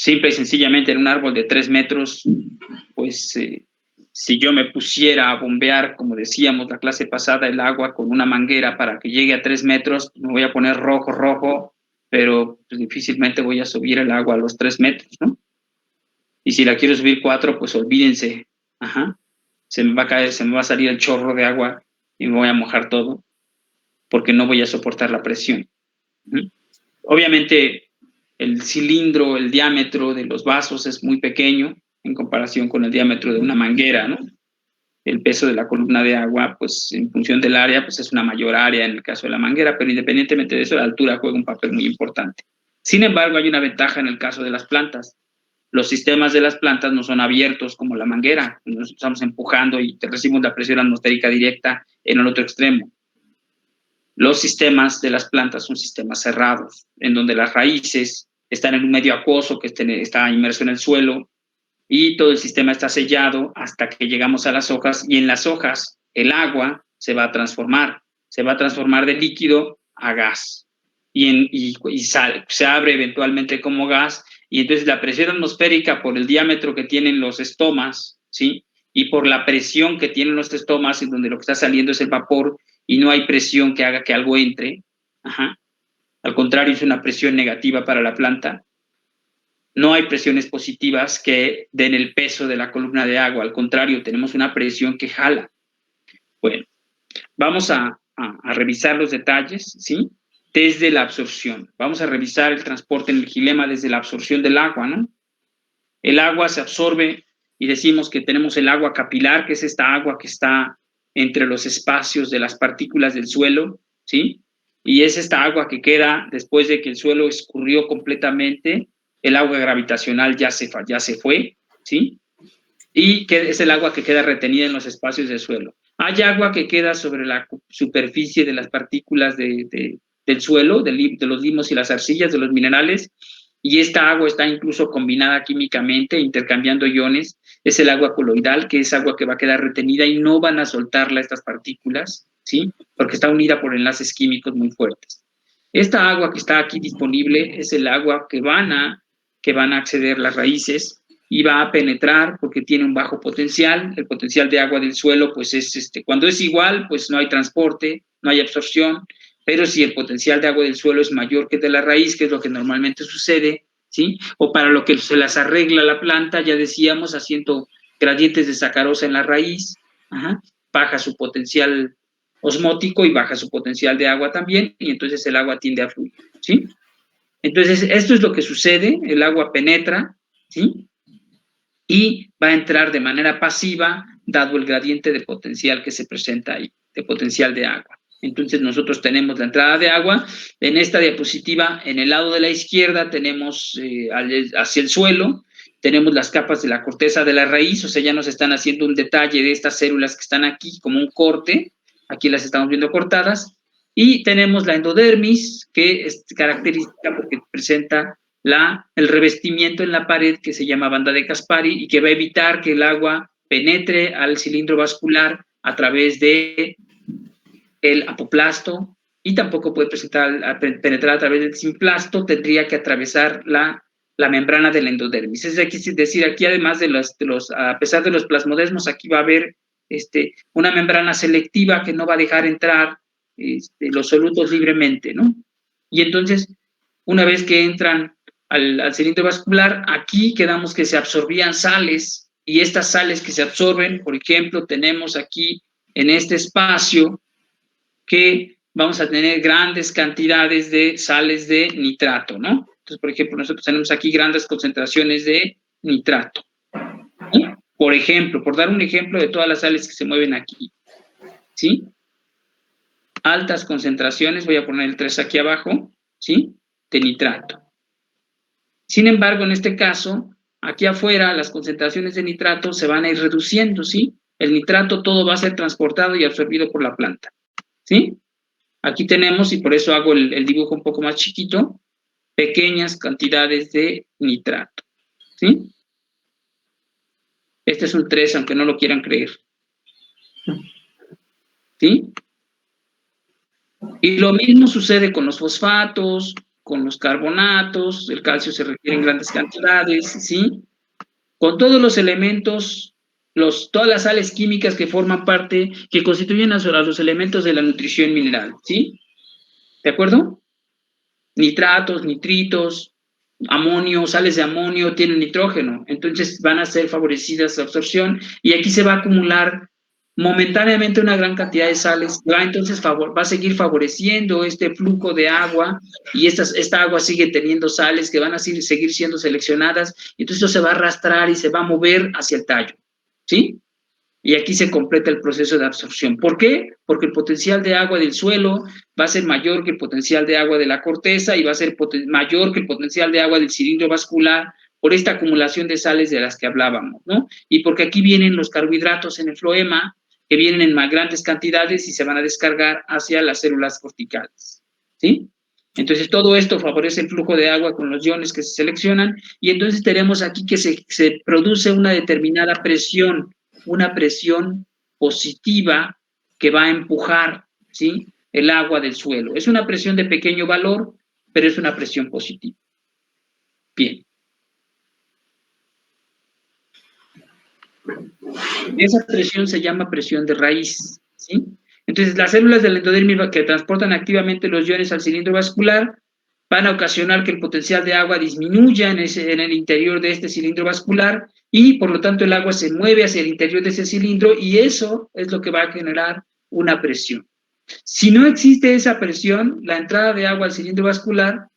simple y sencillamente en un árbol de 3 metros, pues si yo me pusiera a bombear, como decíamos la clase pasada, el agua con una manguera para que llegue a 3 metros, me voy a poner rojo, pero pues, difícilmente voy a subir el agua a los 3 metros, ¿no? Y si la quiero subir 4, pues olvídense, se me va a caer, se me va a salir el chorro de agua y me voy a mojar todo, porque no voy a soportar la presión. Obviamente, el cilindro, el diámetro de los vasos es muy pequeño en comparación con el diámetro de una manguera, ¿no? El peso de la columna de agua, pues en función del área, pues es una mayor área en el caso de la manguera, pero independientemente de eso, la altura juega un papel muy importante. Sin embargo, hay una ventaja en el caso de las plantas. Los sistemas de las plantas no son abiertos como la manguera, nos estamos empujando y recibimos la presión atmosférica directa en el otro extremo. Los sistemas de las plantas son sistemas cerrados, en donde las raíces están en un medio acuoso que está inmerso en el suelo y todo el sistema está sellado hasta que llegamos a las hojas, y en las hojas el agua se va a transformar de líquido a gas y se abre eventualmente como gas, y entonces la presión atmosférica por el diámetro que tienen los estomas, ¿sí? Y por la presión que tienen los estomas, en donde lo que está saliendo es el vapor y no hay presión que haga que algo entre, al contrario, es una presión negativa para la planta. No hay presiones positivas que den el peso de la columna de agua, al contrario, tenemos una presión que jala. Bueno, vamos a revisar los detalles, ¿sí? Desde la absorción. Vamos a revisar el transporte en el xilema desde la absorción del agua, ¿no? El agua se absorbe y decimos que tenemos el agua capilar, que es esta agua que está entre los espacios de las partículas del suelo, ¿sí? Y es esta agua que queda después de que el suelo escurrió completamente, el agua gravitacional ya se fue, ¿sí? Y que es el agua que queda retenida en los espacios del suelo. Hay agua que queda sobre la superficie de las partículas del suelo, de los limos y las arcillas, de los minerales, y esta agua está incluso combinada químicamente, intercambiando iones. Es el agua coloidal, que es agua que va a quedar retenida y no van a soltarla estas partículas, ¿sí? Porque está unida por enlaces químicos muy fuertes. Esta agua que está aquí disponible es el agua que van a acceder las raíces y va a penetrar porque tiene un bajo potencial. El potencial de agua del suelo, pues es cuando es igual, pues no hay transporte, no hay absorción, pero si el potencial de agua del suelo es mayor que el de la raíz, que es lo que normalmente sucede, ¿sí? O para lo que se las arregla la planta, ya decíamos, haciendo gradientes de sacarosa en la raíz, baja su potencial osmótico y baja su potencial de agua también, y entonces el agua tiende a fluir, ¿sí? Entonces, esto es lo que sucede, el agua penetra, ¿sí? Y va a entrar de manera pasiva, dado el gradiente de potencial que se presenta ahí, de potencial de agua. Entonces nosotros tenemos la entrada de agua. En esta diapositiva, en el lado de la izquierda, tenemos hacia el suelo, tenemos las capas de la corteza de la raíz, o sea, ya nos están haciendo un detalle de estas células que están aquí, como un corte, aquí las estamos viendo cortadas, y tenemos la endodermis, que es característica porque presenta el revestimiento en la pared que se llama banda de Caspari y que va a evitar que el agua penetre al cilindro vascular a través de el apoplasto, y tampoco puede penetrar a través del simplasto, tendría que atravesar la membrana de la endodermis. Es decir, aquí además a pesar de los plasmodesmos, aquí va a haber una membrana selectiva que no va a dejar entrar los solutos libremente, ¿no? Y entonces, una vez que entran al cilindro vascular, aquí quedamos que se absorbían sales, y estas sales que se absorben, por ejemplo, tenemos aquí en este espacio que vamos a tener grandes cantidades de sales de nitrato, ¿no? Entonces, por ejemplo, nosotros tenemos aquí grandes concentraciones de nitrato, ¿sí? Por ejemplo, por dar un ejemplo de todas las sales que se mueven aquí, ¿sí? Altas concentraciones, voy a poner el 3 aquí abajo, ¿sí? De nitrato. Sin embargo, en este caso, aquí afuera, las concentraciones de nitrato se van a ir reduciendo, ¿sí? El nitrato todo va a ser transportado y absorbido por la planta, ¿sí? Aquí tenemos, y por eso hago el dibujo un poco más chiquito, pequeñas cantidades de nitrato, ¿sí? Este es un 3, aunque no lo quieran creer, ¿sí? Y lo mismo sucede con los fosfatos, con los carbonatos, el calcio se requiere en grandes cantidades, ¿sí? Con todos los elementos, todas las sales químicas que forman parte, que constituyen a los elementos de la nutrición mineral, ¿sí? ¿De acuerdo? Nitratos, nitritos, amonio, sales de amonio tienen nitrógeno, entonces van a ser favorecidas la absorción y aquí se va a acumular momentáneamente una gran cantidad de sales, entonces va a seguir favoreciendo este flujo de agua y esta agua sigue teniendo sales que van a seguir siendo seleccionadas, y entonces esto se va a arrastrar y se va a mover hacia el tallo, ¿sí? Y aquí se completa el proceso de absorción. ¿Por qué? Porque el potencial de agua del suelo va a ser mayor que el potencial de agua de la corteza y va a ser mayor que el potencial de agua del cilindro vascular por esta acumulación de sales de las que hablábamos, ¿no? Y porque aquí vienen los carbohidratos en el floema, que vienen en más grandes cantidades y se van a descargar hacia las células corticales, ¿sí? Entonces, todo esto favorece el flujo de agua con los iones que se seleccionan y entonces tenemos aquí que se produce una determinada presión, una presión positiva que va a empujar, ¿sí?, el agua del suelo. Es una presión de pequeño valor, pero es una presión positiva. Bien. Esa presión se llama presión de raíz, ¿sí? Entonces, las células del endodermis que transportan activamente los iones al cilindro vascular van a ocasionar que el potencial de agua disminuya en el interior de este cilindro vascular y, por lo tanto, el agua se mueve hacia el interior de ese cilindro y eso es lo que va a generar una presión. Si no existe esa presión, la entrada de agua al cilindro vascular,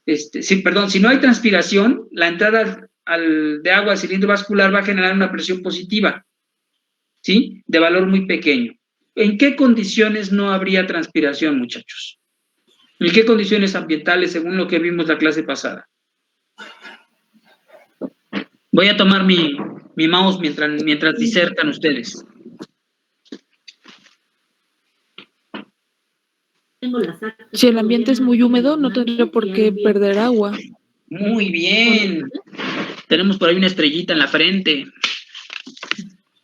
si no hay transpiración, la entrada de agua al cilindro vascular va a generar una presión positiva, ¿sí?, de valor muy pequeño. ¿En qué condiciones no habría transpiración, muchachos? ¿En qué condiciones ambientales, según lo que vimos la clase pasada? Voy a tomar mi mouse mientras disertan ustedes. Si el ambiente es muy húmedo, no tendría por qué perder agua. Muy bien. Tenemos por ahí una estrellita en la frente.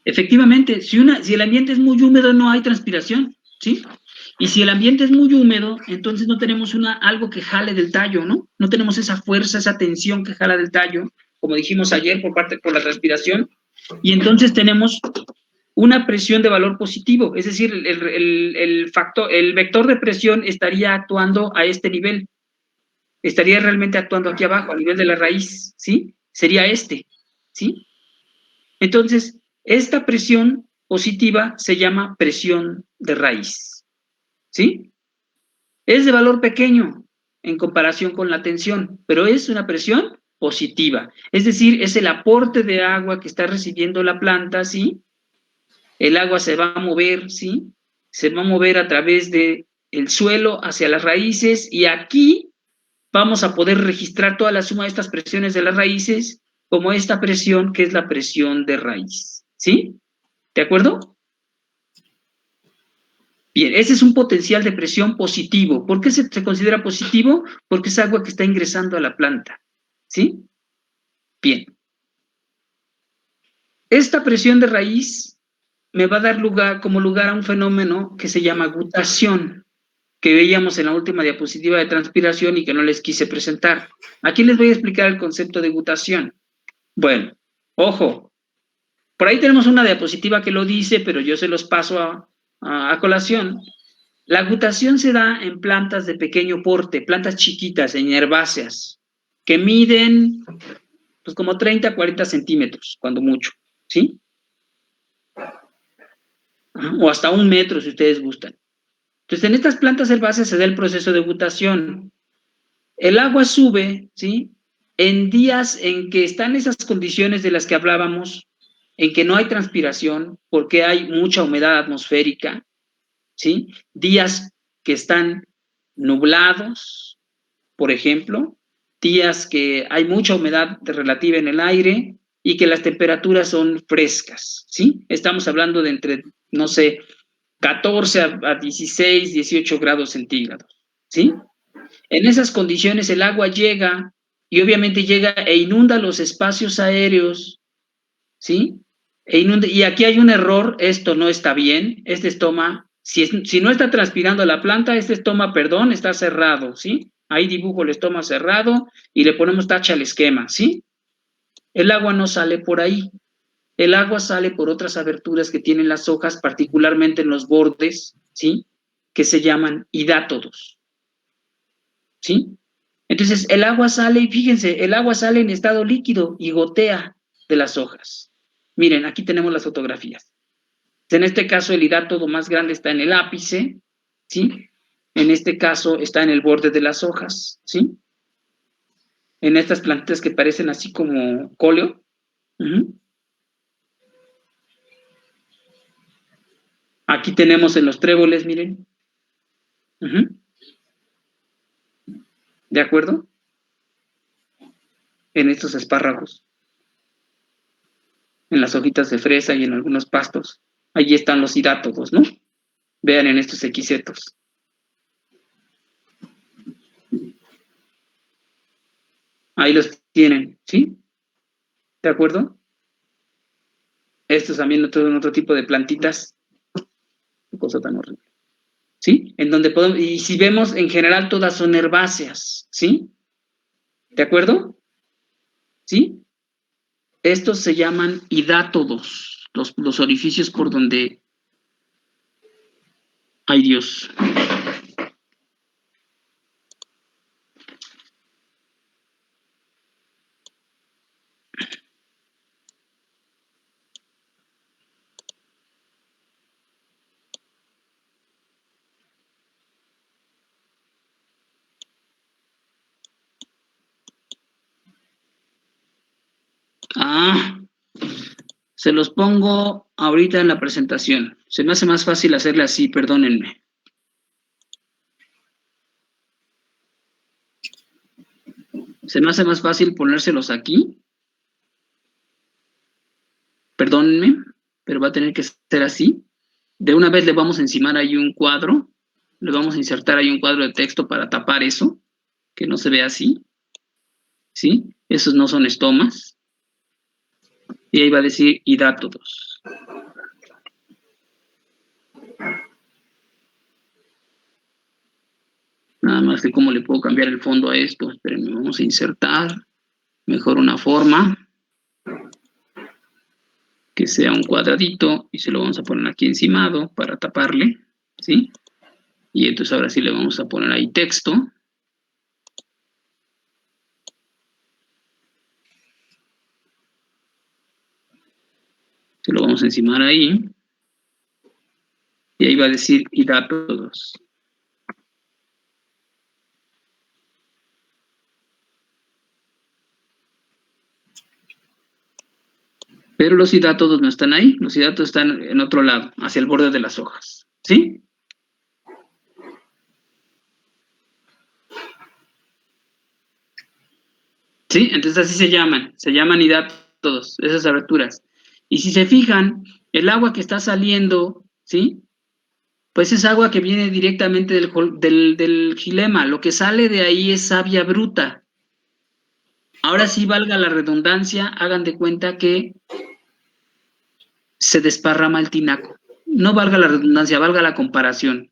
Efectivamente, si el ambiente es muy húmedo, no hay transpiración, ¿sí? Y si el ambiente es muy húmedo, entonces no tenemos algo que jale del tallo, ¿no? No tenemos esa fuerza, esa tensión que jala del tallo, como dijimos ayer, por la transpiración. Y entonces tenemos una presión de valor positivo, es decir, el vector de presión estaría actuando a este nivel, estaría realmente actuando aquí abajo, a nivel de la raíz, ¿sí? Sería ¿sí? Entonces, esta presión positiva se llama presión de raíz, ¿sí? Es de valor pequeño en comparación con la tensión, pero es una presión positiva, es decir, es el aporte de agua que está recibiendo la planta, ¿sí? El agua se va a mover, ¿sí? Se va a mover a través del suelo hacia las raíces y aquí vamos a poder registrar toda la suma de estas presiones de las raíces como esta presión que es la presión de raíz, ¿sí? ¿De acuerdo? Bien, ese es un potencial de presión positivo. ¿Por qué se considera positivo? Porque es agua que está ingresando a la planta, ¿sí? Bien. Esta presión de raíz me va a dar como lugar a un fenómeno que se llama gutación, que veíamos en la última diapositiva de transpiración y que no les quise presentar. Aquí les voy a explicar el concepto de gutación. Bueno, ojo, por ahí tenemos una diapositiva que lo dice, pero yo se los paso a colación. La gutación se da en plantas de pequeño porte, plantas chiquitas, en herbáceas, que miden pues como 30 a 40 centímetros, cuando mucho, ¿sí? O hasta 1 metro, si ustedes gustan. Entonces, en estas plantas herbáceas se da el proceso de gutación. El agua sube, ¿sí?, en días en que están esas condiciones de las que hablábamos, en que no hay transpiración, porque hay mucha humedad atmosférica, ¿sí? Días que están nublados, por ejemplo, días que hay mucha humedad relativa en el aire y que las temperaturas son frescas, ¿sí? Estamos hablando de entre, no sé, 14 a 16, 18 grados centígrados, ¿sí? En esas condiciones el agua llega y obviamente llega e inunda los espacios aéreos, ¿sí? Y aquí hay un error, esto no está bien, si no está transpirando la planta, perdón, está cerrado, ¿sí? Ahí dibujo el estómago cerrado y le ponemos tacha al esquema, ¿sí? El agua no sale por ahí. El agua sale por otras aberturas que tienen las hojas, particularmente en los bordes, ¿sí? Que se llaman hidátodos, ¿sí? Entonces, el agua sale, y fíjense, el agua sale en estado líquido y gotea de las hojas. Miren, aquí tenemos las fotografías. En este caso, el hidátodo más grande está en el ápice, ¿sí? En este caso, está en el borde de las hojas, ¿sí? En estas plantitas que parecen así como cóleo. Aquí tenemos en los tréboles, miren. ¿De acuerdo? En estos espárragos, en las hojitas de fresa y en algunos pastos. Allí están los hidátodos, ¿no? Vean en estos equisetos. Ahí los tienen, ¿sí? ¿De acuerdo? Estos también otro tipo de plantitas. Qué cosa tan horrible. ¿Sí? En donde podemos, y si vemos, en general todas son herbáceas, ¿sí? ¿De acuerdo? ¿Sí? Estos se llaman hidátodos, los orificios por donde... ¡Ay, Dios! Se los pongo ahorita en la presentación. Se me hace más fácil hacerle así, perdónenme. Se me hace más fácil ponérselos aquí. Perdónenme, pero va a tener que ser así. De una vez le vamos a encimar ahí un cuadro. Le vamos a insertar ahí un cuadro de texto para tapar eso, que no se vea así. ¿Sí? Esos no son estomas. Y ahí va a decir hidátodos. Nada más que cómo le puedo cambiar el fondo a esto. Espérenme, vamos a insertar mejor una forma que sea un cuadradito y se lo vamos a poner aquí encimado para taparle, ¿sí? Y entonces ahora sí le vamos a poner ahí texto. Se lo vamos a encimar ahí. Y ahí va a decir hidátodos. Pero los hidátodos no están ahí, los hidátodos están en otro lado, hacia el borde de las hojas, ¿sí? ¿Sí? Entonces así se llaman hidátodos, esas aberturas. Y si se fijan, el agua que está saliendo, ¿sí? Pues es agua que viene directamente del xilema, lo que sale de ahí es savia bruta. Ahora sí, valga la redundancia, hagan de cuenta que se desparrama el tinaco. No valga la redundancia, valga la comparación,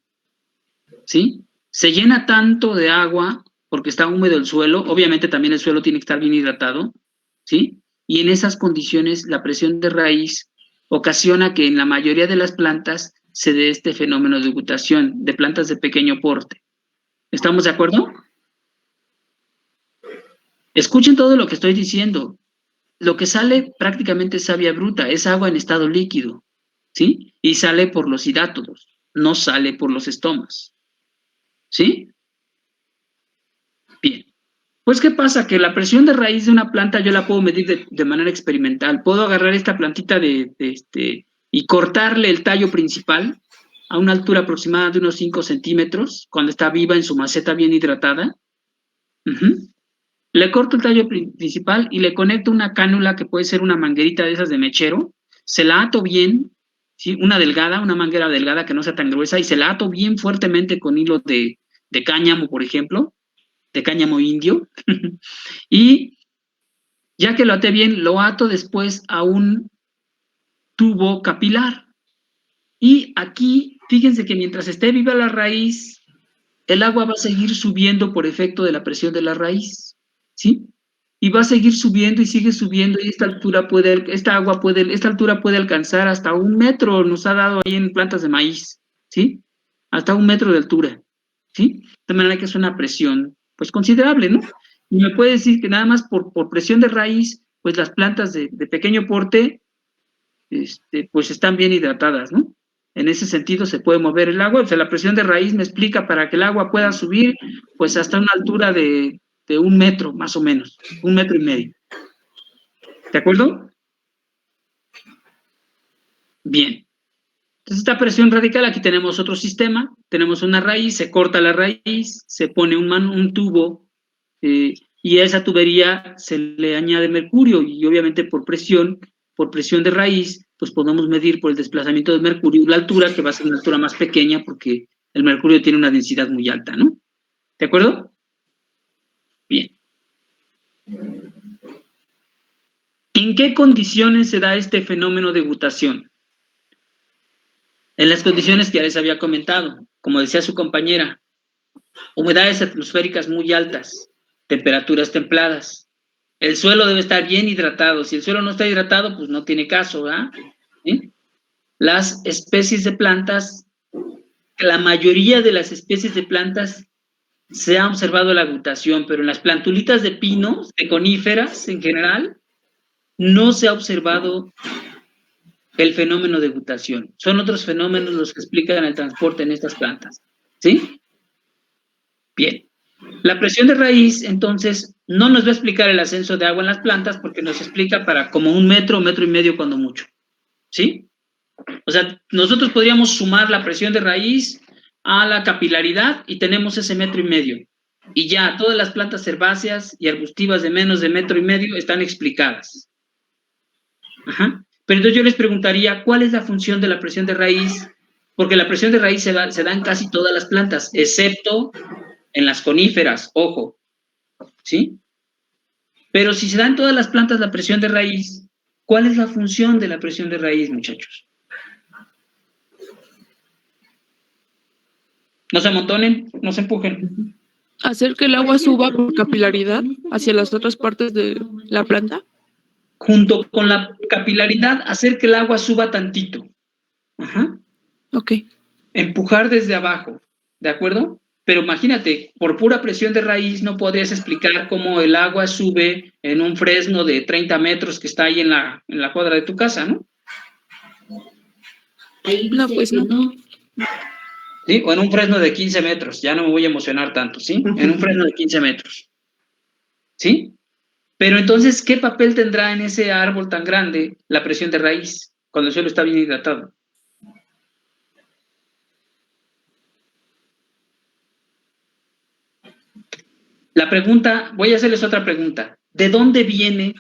¿sí? Se llena tanto de agua porque está húmedo el suelo, obviamente también el suelo tiene que estar bien hidratado, ¿sí? Y en esas condiciones la presión de raíz ocasiona que en la mayoría de las plantas se dé este fenómeno de gutación de plantas de pequeño porte. ¿Estamos de acuerdo? Escuchen todo lo que estoy diciendo. Lo que sale prácticamente es savia bruta, es agua en estado líquido, ¿sí? Y sale por los hidátodos, no sale por los estomas, ¿sí? Bien. Pues, ¿qué pasa? Que la presión de raíz de una planta yo la puedo medir de manera experimental. Puedo agarrar esta plantita y cortarle el tallo principal a una altura aproximada de unos 5 centímetros, cuando está viva en su maceta bien hidratada. Le corto el tallo principal y le conecto una cánula que puede ser una manguerita de esas de mechero. Se la ato bien, ¿sí? Una manguera delgada que no sea tan gruesa, y se la ato bien fuertemente con hilo de cáñamo, por ejemplo, de cáñamo indio. Y ya que lo até bien, lo ato después a un tubo capilar. Y aquí, fíjense que mientras esté viva la raíz, el agua va a seguir subiendo por efecto de la presión de la raíz, ¿sí? Y va a seguir subiendo y sigue subiendo, y esta altura esta altura puede alcanzar hasta 1 metro, nos ha dado ahí en plantas de maíz, ¿sí? Hasta 1 metro de altura, ¿sí? De manera que es una presión, pues, considerable, ¿no? Y me puede decir que nada más por presión de raíz, pues las plantas de pequeño porte, pues están bien hidratadas, ¿no? En ese sentido se puede mover el agua, o sea, la presión de raíz me explica para que el agua pueda subir, pues hasta una altura de 1 metro, más o menos, 1,5 metros. ¿De acuerdo? Bien. Entonces, esta presión radical, aquí tenemos otro sistema, tenemos una raíz, se corta la raíz, se pone un tubo, y a esa tubería se le añade mercurio, y obviamente por presión de raíz, pues podemos medir por el desplazamiento del mercurio la altura, que va a ser una altura más pequeña, porque el mercurio tiene una densidad muy alta, ¿no? ¿De acuerdo? Bien. ¿En qué condiciones se da este fenómeno de gutación? En las condiciones que ya les había comentado, como decía su compañera, humedades atmosféricas muy altas, temperaturas templadas. El suelo debe estar bien hidratado. Si el suelo no está hidratado, pues no tiene caso, ¿verdad? ¿Sí? Las especies de plantas, la mayoría de las especies de plantas se ha observado la gutación, pero en las plantulitas de pinos, de coníferas en general, no se ha observado el fenómeno de gutación. Son otros fenómenos los que explican el transporte en estas plantas. ¿Sí? Bien. La presión de raíz, entonces, no nos va a explicar el ascenso de agua en las plantas, porque nos explica para como 1 metro, 1,5 metros cuando mucho. ¿Sí? O sea, nosotros podríamos sumar la presión de raíz a la capilaridad y tenemos ese 1,5 metros. Y ya, todas las plantas herbáceas y arbustivas de menos de 1,5 metros están explicadas. Ajá. Pero entonces yo les preguntaría, ¿cuál es la función de la presión de raíz? Porque la presión de raíz se da en casi todas las plantas, excepto en las coníferas, ojo, ¿sí? Pero si se da en todas las plantas la presión de raíz, ¿cuál es la función de la presión de raíz, muchachos? No se amontonen, no se empujen. Hacer que el agua suba por capilaridad hacia las otras partes de la planta. Junto con la capilaridad, hacer que el agua suba tantito. Ajá. Ok. Empujar desde abajo, ¿de acuerdo? Pero imagínate, por pura presión de raíz no podrías explicar cómo el agua sube en un fresno de 30 metros que está ahí en la cuadra de tu casa, ¿no? No, pues no. ¿Sí? O en un fresno de 15 metros, ya no me voy a emocionar tanto, ¿sí? En un fresno de 15 metros, ¿sí? Pero entonces, ¿qué papel tendrá en ese árbol tan grande la presión de raíz cuando el suelo está bien hidratado? La pregunta, voy a hacerles otra pregunta. ¿De dónde viene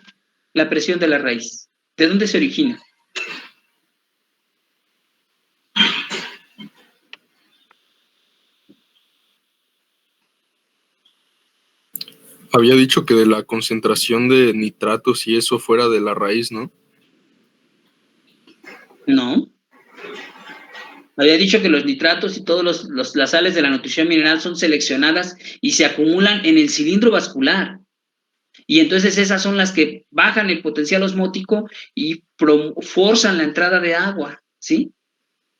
la presión de la raíz? ¿De dónde se origina? Había dicho que de la concentración de nitratos y eso fuera de la raíz, ¿no? No. Había dicho que los nitratos y todas las sales de la nutrición mineral son seleccionadas y se acumulan en el cilindro vascular. Y entonces esas son las que bajan el potencial osmótico y forzan la entrada de agua, ¿sí?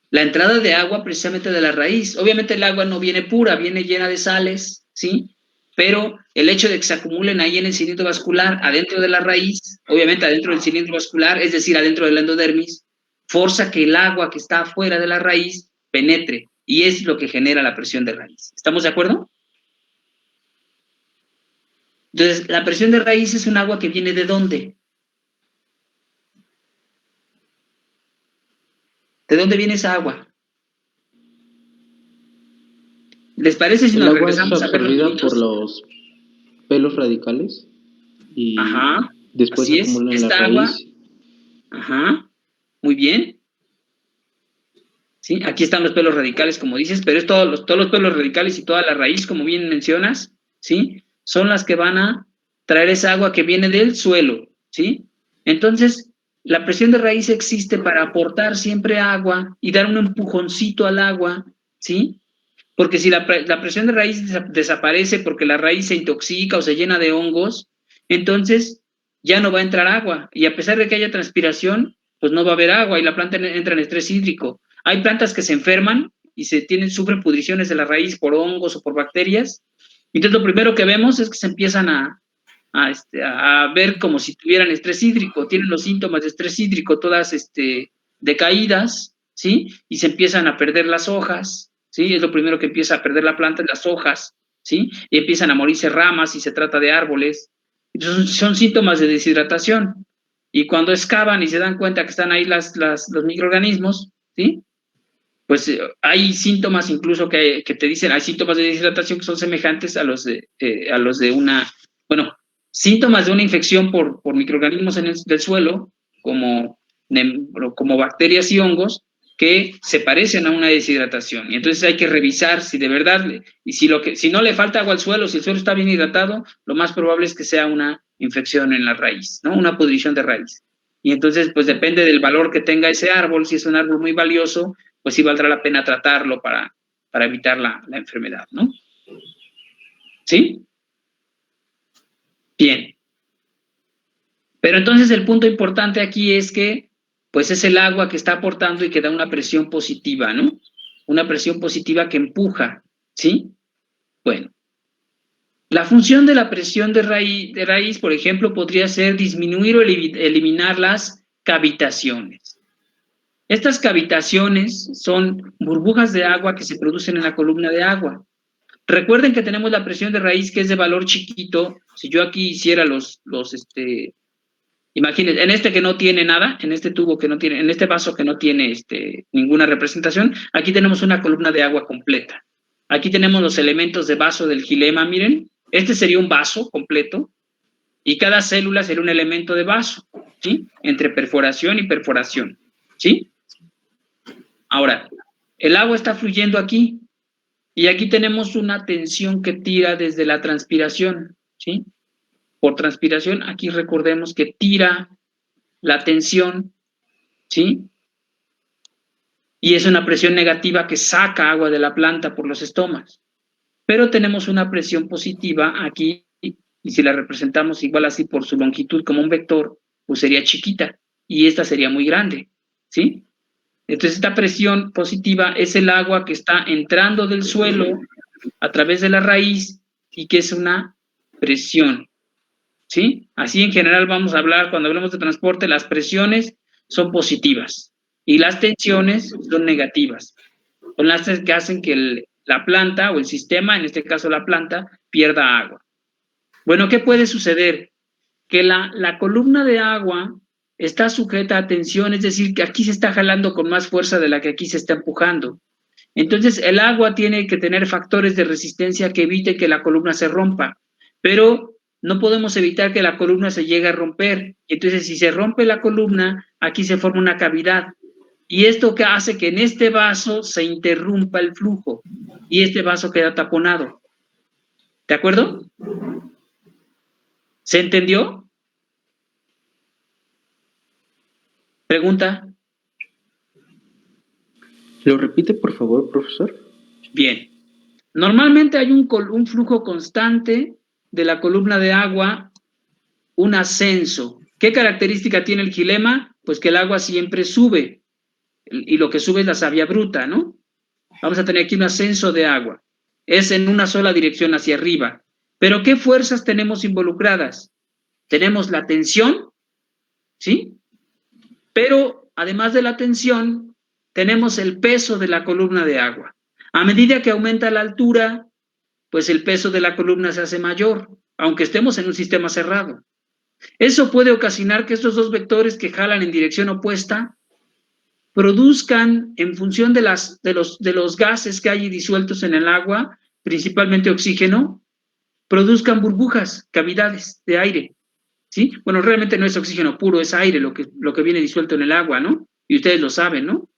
La entrada de agua precisamente de la raíz. Obviamente el agua no viene pura, viene llena de sales, ¿sí? Pero el hecho de que se acumulen ahí en el cilindro vascular, adentro de la raíz, obviamente adentro del cilindro vascular, es decir, adentro de la endodermis, forza que el agua que está afuera de la raíz penetre, y es lo que genera la presión de raíz. ¿Estamos de acuerdo? Entonces, la presión de raíz es un agua que viene ¿de dónde? ¿De dónde viene esa agua? ¿Les parece si El nos agua es regresamos a ver los absorbida por puntos? los pelos radicales y Ajá, después se así es. acumula en la Esta agua, raíz. ajá, muy bien. ¿Sí? Aquí están los pelos radicales, como dices, pero es todos los pelos radicales y toda la raíz, como bien mencionas, ¿sí? Son las que van a traer esa agua que viene del suelo, ¿sí? Entonces, la presión de raíz existe para aportar siempre agua y dar un empujoncito al agua, ¿sí? porque si la presión de raíz desaparece porque la raíz se intoxica o se llena de hongos, entonces ya no va a entrar agua, y a pesar de que haya transpiración, pues no va a haber agua y la planta entra en estrés hídrico. Hay plantas que se enferman y sufren pudriciones de la raíz por hongos o por bacterias, entonces lo primero que vemos es que se empiezan a ver como si tuvieran estrés hídrico, tienen los síntomas de estrés hídrico, todas decaídas, ¿sí? Y se empiezan a perder las hojas, ¿sí? Es lo primero que empieza a perder la planta, las hojas, ¿sí? Y empiezan a morirse ramas y se trata de árboles. Entonces son síntomas de deshidratación. Y cuando excavan y se dan cuenta que están ahí los microorganismos, ¿sí? Pues hay síntomas incluso que te dicen, hay síntomas de deshidratación que son semejantes a los de una, bueno, síntomas de una infección por microorganismos del suelo, como bacterias y hongos, que se parecen a una deshidratación. Y entonces hay que revisar si de verdad, y si no le falta agua al suelo, si el suelo está bien hidratado, lo más probable es que sea una infección en la raíz, ¿no? Una pudrición de raíz. Y entonces, pues depende del valor que tenga ese árbol, si es un árbol muy valioso, pues sí valdrá la pena tratarlo para evitar la enfermedad, ¿no? ¿Sí? Bien. Pero entonces el punto importante aquí es que, pues es el agua que está aportando y que da una presión positiva, ¿no? Una presión positiva que empuja, ¿sí? Bueno. La función de la presión de raíz, por ejemplo, podría ser disminuir o eliminar las cavitaciones. Estas cavitaciones son burbujas de agua que se producen en la columna de agua. Recuerden que tenemos la presión de raíz que es de valor chiquito. Si yo aquí hiciera imagínense, en este que no tiene nada, en este tubo que no tiene, en este vaso que no tiene ninguna representación, aquí tenemos una columna de agua completa. Aquí tenemos los elementos de vaso del xilema, miren. Este sería un vaso completo y cada célula sería un elemento de vaso, ¿sí? Entre perforación y perforación, ¿sí? Ahora, el agua está fluyendo aquí y aquí tenemos una tensión que tira desde la transpiración, ¿sí? Por transpiración, aquí recordemos que tira la tensión, ¿sí? Y es una presión negativa que saca agua de la planta por los estomas. Pero tenemos una presión positiva aquí, y si la representamos igual así por su longitud como un vector, pues sería chiquita, y esta sería muy grande, ¿sí? Entonces esta presión positiva es el agua que está entrando del suelo a través de la raíz y que es una presión, ¿sí? Así en general vamos a hablar, cuando hablamos de transporte, las presiones son positivas y las tensiones son negativas. Son las que hacen que la planta o el sistema, en este caso la planta, pierda agua. Bueno, ¿qué puede suceder? Que la columna de agua está sujeta a tensión, es decir, que aquí se está jalando con más fuerza de la que aquí se está empujando. Entonces, el agua tiene que tener factores de resistencia que evite que la columna se rompa, pero no podemos evitar que la columna se llegue a romper. Entonces, si se rompe la columna, aquí se forma una cavidad. Y esto que hace que en este vaso se interrumpa el flujo y este vaso queda taponado. ¿De acuerdo? ¿Se entendió? ¿Pregunta? ¿Lo repite, por favor, profesor? Bien. Normalmente hay un flujo constante de la columna de agua, un ascenso. ¿Qué característica tiene el xilema? Pues que el agua siempre sube, y lo que sube es la savia bruta, ¿no? Vamos a tener aquí un ascenso de agua. Es en una sola dirección hacia arriba. Pero ¿qué fuerzas tenemos involucradas? Tenemos la tensión, ¿sí? Pero además de la tensión, tenemos el peso de la columna de agua. A medida que aumenta la altura, pues el peso de la columna se hace mayor, aunque estemos en un sistema cerrado. Eso puede ocasionar que estos dos vectores que jalan en dirección opuesta produzcan, en función de los gases que hay disueltos en el agua, principalmente oxígeno, produzcan burbujas, cavidades de aire, ¿sí? Bueno, realmente no es oxígeno puro, es aire lo que viene disuelto en el agua, ¿no? Y ustedes lo saben, ¿no?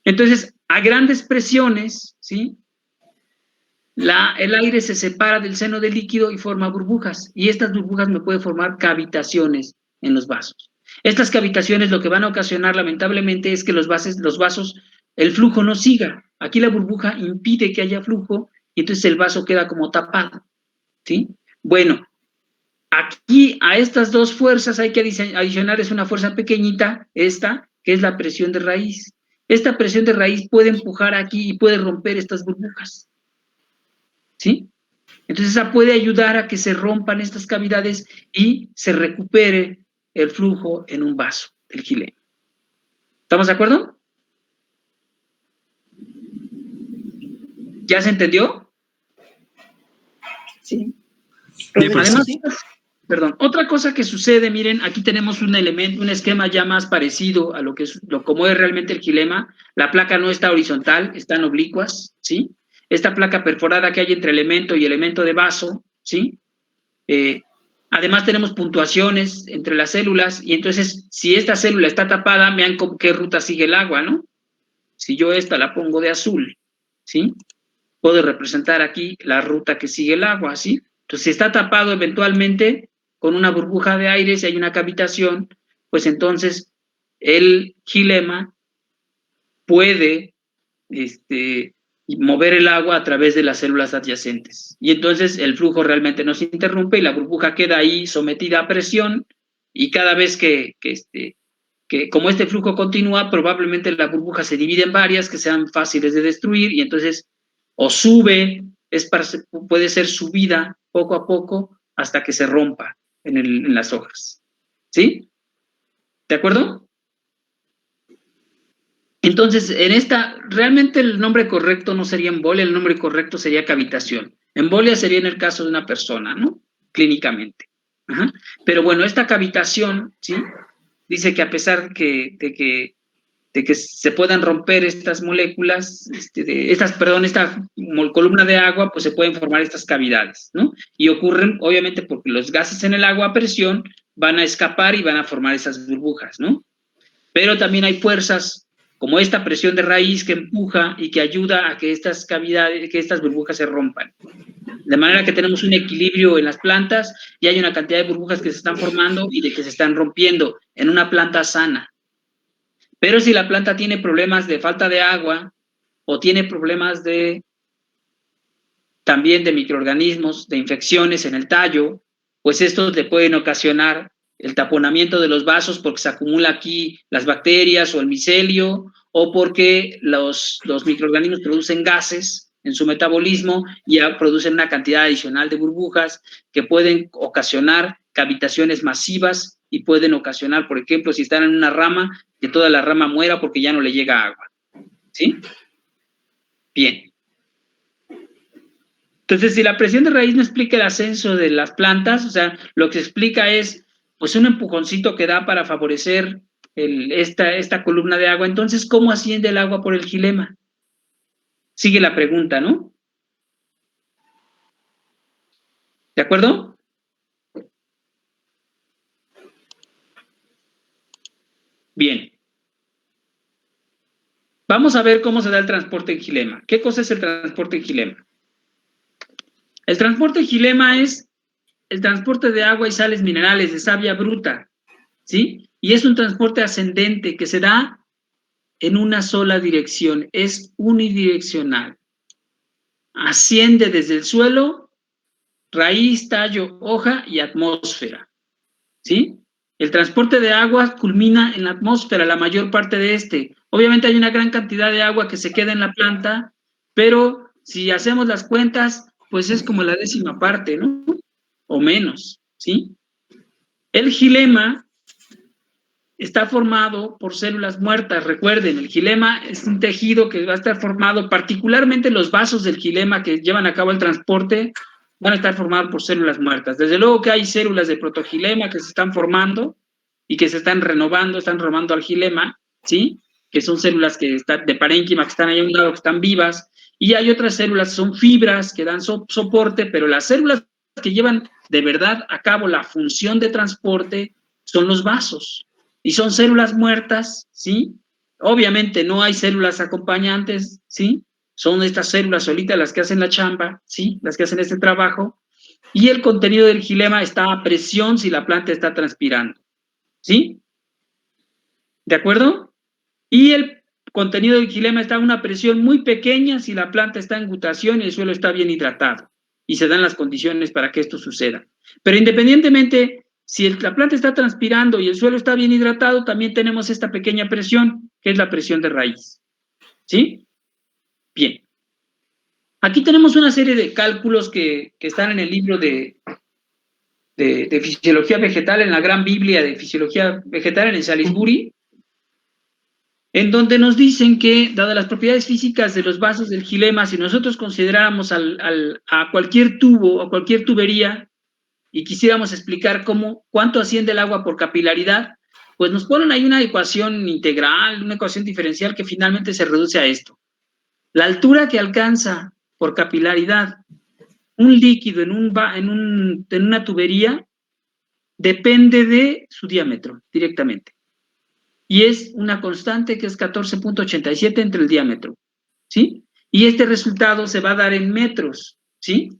Entonces, a grandes presiones, ¿sí? El aire se separa del seno del líquido y forma burbujas, y estas burbujas me pueden formar cavitaciones en los vasos. Estas cavitaciones lo que van a ocasionar lamentablemente es que los vasos el flujo no siga. Aquí la burbuja impide que haya flujo y entonces el vaso queda como tapado, ¿sí? Bueno, aquí a estas dos fuerzas hay que adicionarles una fuerza pequeñita, esta, que es la presión de raíz. Esta presión de raíz puede empujar aquí y puede romper estas burbujas, ¿sí? Entonces esa puede ayudar a que se rompan estas cavidades y se recupere el flujo en un vaso del xilema. ¿Estamos de acuerdo? ¿Ya se entendió? Sí. Además, perdón, otra cosa que sucede, miren, aquí tenemos un elemento, un esquema ya más parecido a lo que es, como es realmente el xilema. La placa no está horizontal, están oblicuas, ¿sí? Esta placa perforada que hay entre elemento y elemento de vaso, ¿sí? Además tenemos puntuaciones entre las células y entonces si esta célula está tapada, vean con qué ruta sigue el agua, ¿no? Si yo esta la pongo de azul, ¿sí? Puedo representar aquí la ruta que sigue el agua, ¿sí? Entonces, si está tapado eventualmente con una burbuja de aire, si hay una cavitación, pues entonces el xilema puede mover el agua a través de las células adyacentes. Y entonces el flujo realmente no se interrumpe y la burbuja queda ahí sometida a presión y cada vez que como este flujo continúa, probablemente la burbuja se divide en varias que sean fáciles de destruir y entonces o sube, puede ser subida poco a poco hasta que se rompa en las hojas. ¿Sí? ¿De acuerdo? Entonces, realmente el nombre correcto no sería embolia, el nombre correcto sería cavitación. Embolia sería en el caso de una persona, ¿no? Clínicamente. Ajá. Pero bueno, esta cavitación, ¿sí? Dice que a pesar de que se puedan romper estas moléculas, esta columna de agua, pues se pueden formar estas cavidades, ¿no? Y ocurren, obviamente, porque los gases en el agua a presión van a escapar y van a formar esas burbujas, ¿no? Pero también hay fuerzas como esta presión de raíz que empuja y que ayuda a que estas cavidades, que estas burbujas se rompan. De manera que tenemos un equilibrio en las plantas y hay una cantidad de burbujas que se están formando y de que se están rompiendo en una planta sana. Pero si la planta tiene problemas de falta de agua o tiene problemas también de microorganismos, de infecciones en el tallo, pues estos le pueden ocasionar el taponamiento de los vasos porque se acumula aquí las bacterias o el micelio o porque los microorganismos producen gases en su metabolismo y producen una cantidad adicional de burbujas que pueden ocasionar cavitaciones masivas y pueden ocasionar, por ejemplo, si están en una rama, que toda la rama muera porque ya no le llega agua. ¿Sí? Bien. Entonces, si la presión de raíz no explica el ascenso de las plantas, o sea, lo que explica es, pues, un empujoncito que da para favorecer esta columna de agua, entonces, ¿cómo asciende el agua por el xilema? Sigue la pregunta, ¿no? ¿De acuerdo? Bien. Vamos a ver cómo se da el transporte en xilema. ¿Qué cosa es el transporte en xilema? El transporte en xilema es el transporte de agua y sales minerales, de savia bruta, ¿sí? Y es un transporte ascendente que se da en una sola dirección, es unidireccional. Asciende desde el suelo, raíz, tallo, hoja y atmósfera, ¿sí? El transporte de agua culmina en la atmósfera, la mayor parte de Obviamente hay una gran cantidad de agua que se queda en la planta, pero si hacemos las cuentas, pues es como la 10ª parte, ¿no? O menos, ¿sí? El xilema está formado por células muertas. Recuerden, el xilema es un tejido que va a estar formado, particularmente los vasos del xilema que llevan a cabo el transporte, van a estar formados por células muertas. Desde luego que hay células de protoxilema que se están formando y que se están renovando al xilema, ¿sí? Que son células que están de parénquima, que están ahí a un lado, que están vivas, y hay otras células, son fibras que dan soporte, pero las células que llevan de verdad a cabo la función de transporte son los vasos. Y son células muertas, ¿sí? Obviamente no hay células acompañantes, ¿sí? Son estas células solitas las que hacen la chamba, ¿sí? Las que hacen este trabajo. Y el contenido del xilema está a presión si la planta está transpirando, ¿sí? ¿De acuerdo? Y contenido del xilema está a una presión muy pequeña si la planta está en gutación y el suelo está bien hidratado, y se dan las condiciones para que esto suceda. Pero independientemente, si la planta está transpirando y el suelo está bien hidratado, también tenemos esta pequeña presión, que es la presión de raíz. ¿Sí? Bien. Aquí tenemos una serie de cálculos que están en el libro de fisiología vegetal, en la gran Biblia de fisiología vegetal en el Salisbury, en donde nos dicen que, dadas las propiedades físicas de los vasos del xilema, si nosotros consideráramos a cualquier tubo o cualquier tubería y quisiéramos explicar cuánto asciende el agua por capilaridad, pues nos ponen ahí una ecuación integral, una ecuación diferencial que finalmente se reduce a esto. La altura que alcanza por capilaridad un líquido en una tubería depende de su diámetro directamente. Y es una constante que es 14.87 entre el diámetro, ¿sí? Y este resultado se va a dar en metros, ¿sí?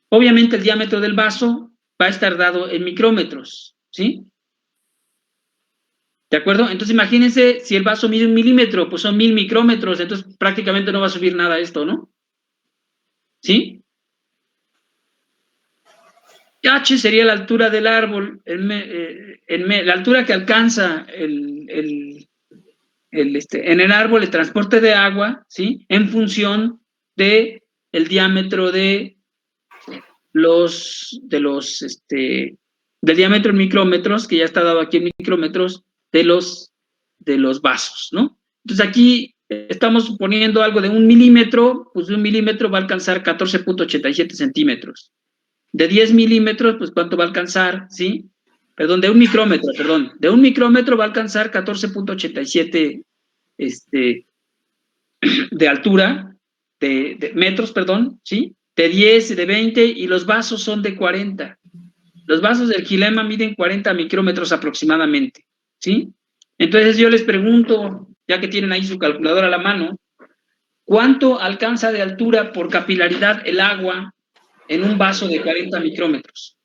Obviamente el diámetro del vaso va a estar dado en micrómetros, ¿sí? ¿De acuerdo? Entonces imagínense, si el vaso mide 1 milímetro, pues son 1000 micrómetros, entonces prácticamente no va a subir nada esto, ¿no? ¿Sí? H sería la altura del árbol, la altura que alcanza en el árbol el transporte de agua, ¿sí? En función del diámetro del diámetro en micrómetros, que ya está dado aquí en micrómetros, de los vasos, ¿no? Entonces aquí estamos suponiendo algo de 1 milímetro, pues de 1 milímetro va a alcanzar 14.87 centímetros. De 10 milímetros, pues ¿cuánto va a alcanzar? ¿Sí? Perdón, de 1 micrómetro, perdón. De 1 micrómetro va a alcanzar 14.87 de altura, de metros, perdón, ¿sí? De 10, de 20, y los vasos son de 40. Los vasos del xilema miden 40 micrómetros aproximadamente, ¿sí? Entonces yo les pregunto, ya que tienen ahí su calculadora a la mano, ¿cuánto alcanza de altura por capilaridad el agua en un vaso de 40 micrómetros?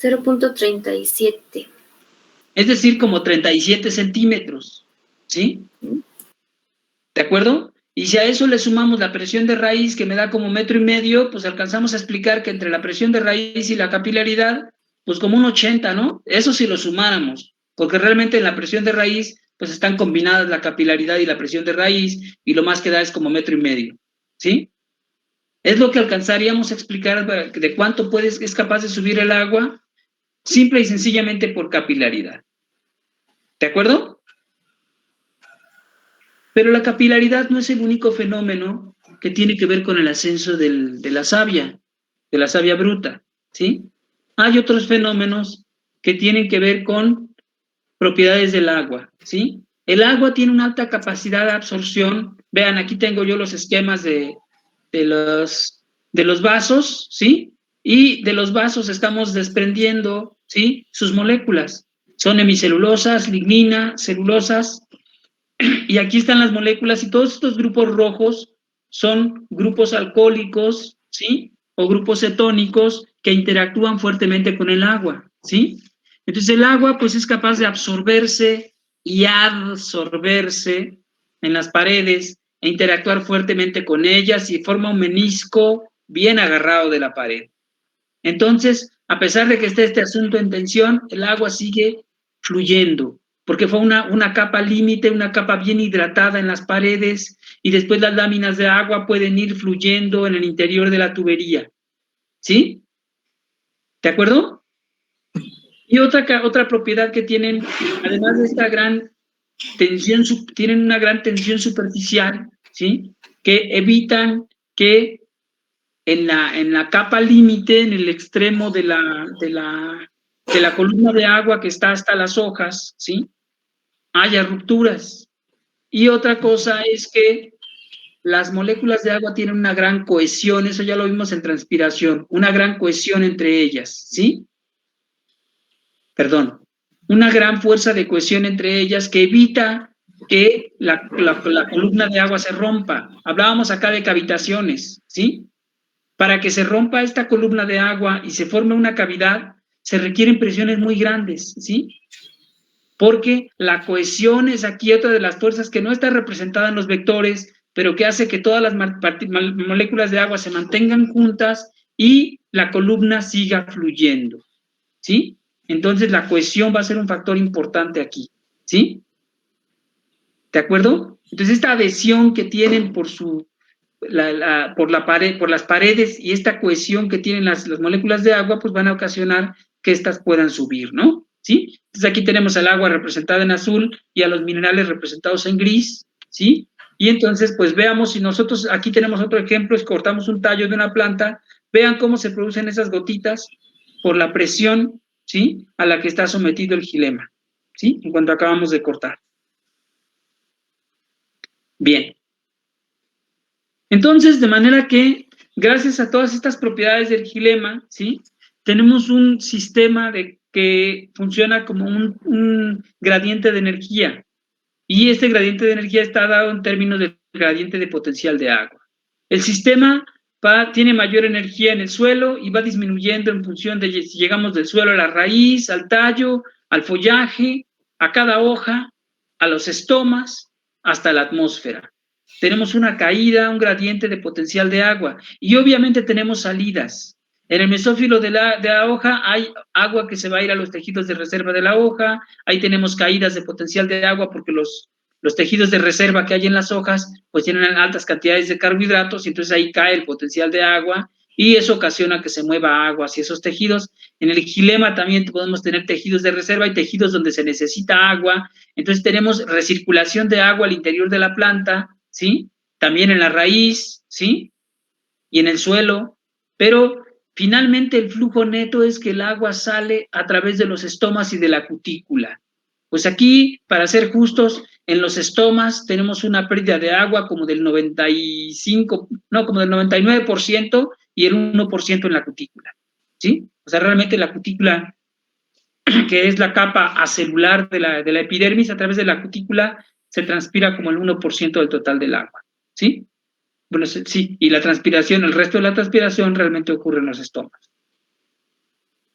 0.37. Es decir, como 37 centímetros, ¿sí? ¿De acuerdo? Y si a eso le sumamos la presión de raíz, que me da como 1,5 metros, pues alcanzamos a explicar que entre la presión de raíz y la capilaridad, pues como un 80, ¿no? Eso si lo sumáramos, porque realmente en la presión de raíz, pues están combinadas la capilaridad y la presión de raíz, y lo más que da es como 1,5 metros, ¿sí? Es lo que alcanzaríamos a explicar de cuánto es capaz de subir el agua, simple y sencillamente por capilaridad. ¿De acuerdo? Pero la capilaridad no es el único fenómeno que tiene que ver con el ascenso de la savia bruta, ¿sí? Hay otros fenómenos que tienen que ver con propiedades del agua, ¿sí? El agua tiene una alta capacidad de absorción. Vean, aquí tengo yo los esquemas de los vasos, ¿sí? Y de los vasos estamos desprendiendo, ¿sí? Sus moléculas. Son hemicelulosas, lignina, celulosas, y aquí están las moléculas, y todos estos grupos rojos son grupos alcohólicos, ¿sí? O grupos cetónicos que interactúan fuertemente con el agua, ¿sí? Entonces el agua pues es capaz de absorberse y adsorberse en las paredes e interactuar fuertemente con ellas y forma un menisco bien agarrado de la pared. Entonces, a pesar de que esté este asunto en tensión, el agua sigue fluyendo, porque fue una capa límite, una capa bien hidratada en las paredes, y después las láminas de agua pueden ir fluyendo en el interior de la tubería, ¿sí? ¿De acuerdo? Y otra propiedad que tienen, además de esta gran tensión, tienen una gran tensión superficial, ¿sí? Que evitan que en la capa límite, en el extremo de la columna de agua que está hasta las hojas, ¿sí? Haya rupturas. Y otra cosa es que las moléculas de agua tienen una gran cohesión, eso ya lo vimos en transpiración, una gran cohesión entre ellas, ¿sí? Perdón, una gran fuerza de cohesión entre ellas que evita que la columna de agua se rompa. Hablábamos acá de cavitaciones, ¿sí? Para que se rompa esta columna de agua y se forme una cavidad, se requieren presiones muy grandes, ¿sí? Porque la cohesión es aquí otra de las fuerzas que no está representada en los vectores, pero que hace que todas las moléculas de agua se mantengan juntas y la columna siga fluyendo, ¿sí? Entonces la cohesión va a ser un factor importante aquí, ¿sí? ¿De acuerdo? Entonces esta adhesión que tienen por las paredes y esta cohesión que tienen las moléculas de agua, pues van a ocasionar que éstas puedan subir, ¿no? ¿Sí? Entonces aquí tenemos al agua representada en azul y a los minerales representados en gris, ¿sí? Y entonces, pues veamos, si nosotros, aquí tenemos otro ejemplo, es cortamos un tallo de una planta, vean cómo se producen esas gotitas por la presión, ¿sí? A la que está sometido el xilema, ¿sí? En cuanto acabamos de cortar. Bien. Entonces, de manera que, gracias a todas estas propiedades del xilema, ¿sí? Tenemos un sistema que funciona como un gradiente de energía. Y este gradiente de energía está dado en términos del gradiente de potencial de agua. El sistema tiene mayor energía en el suelo y va disminuyendo en función de si llegamos del suelo a la raíz, al tallo, al follaje, a cada hoja, a los estomas, hasta la atmósfera. Tenemos una caída, un gradiente de potencial de agua y obviamente tenemos salidas. En el mesófilo de la hoja hay agua que se va a ir a los tejidos de reserva de la hoja, ahí tenemos caídas de potencial de agua porque los tejidos de reserva que hay en las hojas pues tienen altas cantidades de carbohidratos y entonces ahí cae el potencial de agua y eso ocasiona que se mueva agua hacia esos tejidos. En el xilema también podemos tener tejidos de reserva y tejidos donde se necesita agua, entonces tenemos recirculación de agua al interior de la planta, ¿sí? También en la raíz, ¿sí? Y en el suelo, pero finalmente el flujo neto es que el agua sale a través de los estomas y de la cutícula. Pues aquí, para ser justos, en los estomas tenemos una pérdida de agua como del 99% y el 1% en la cutícula, ¿sí? O sea, realmente la cutícula, que es la capa acelular de la epidermis, a través de la cutícula se transpira como el 1% del total del agua, ¿sí? Bueno, sí, y la transpiración, el resto de la transpiración realmente ocurre en los estomas.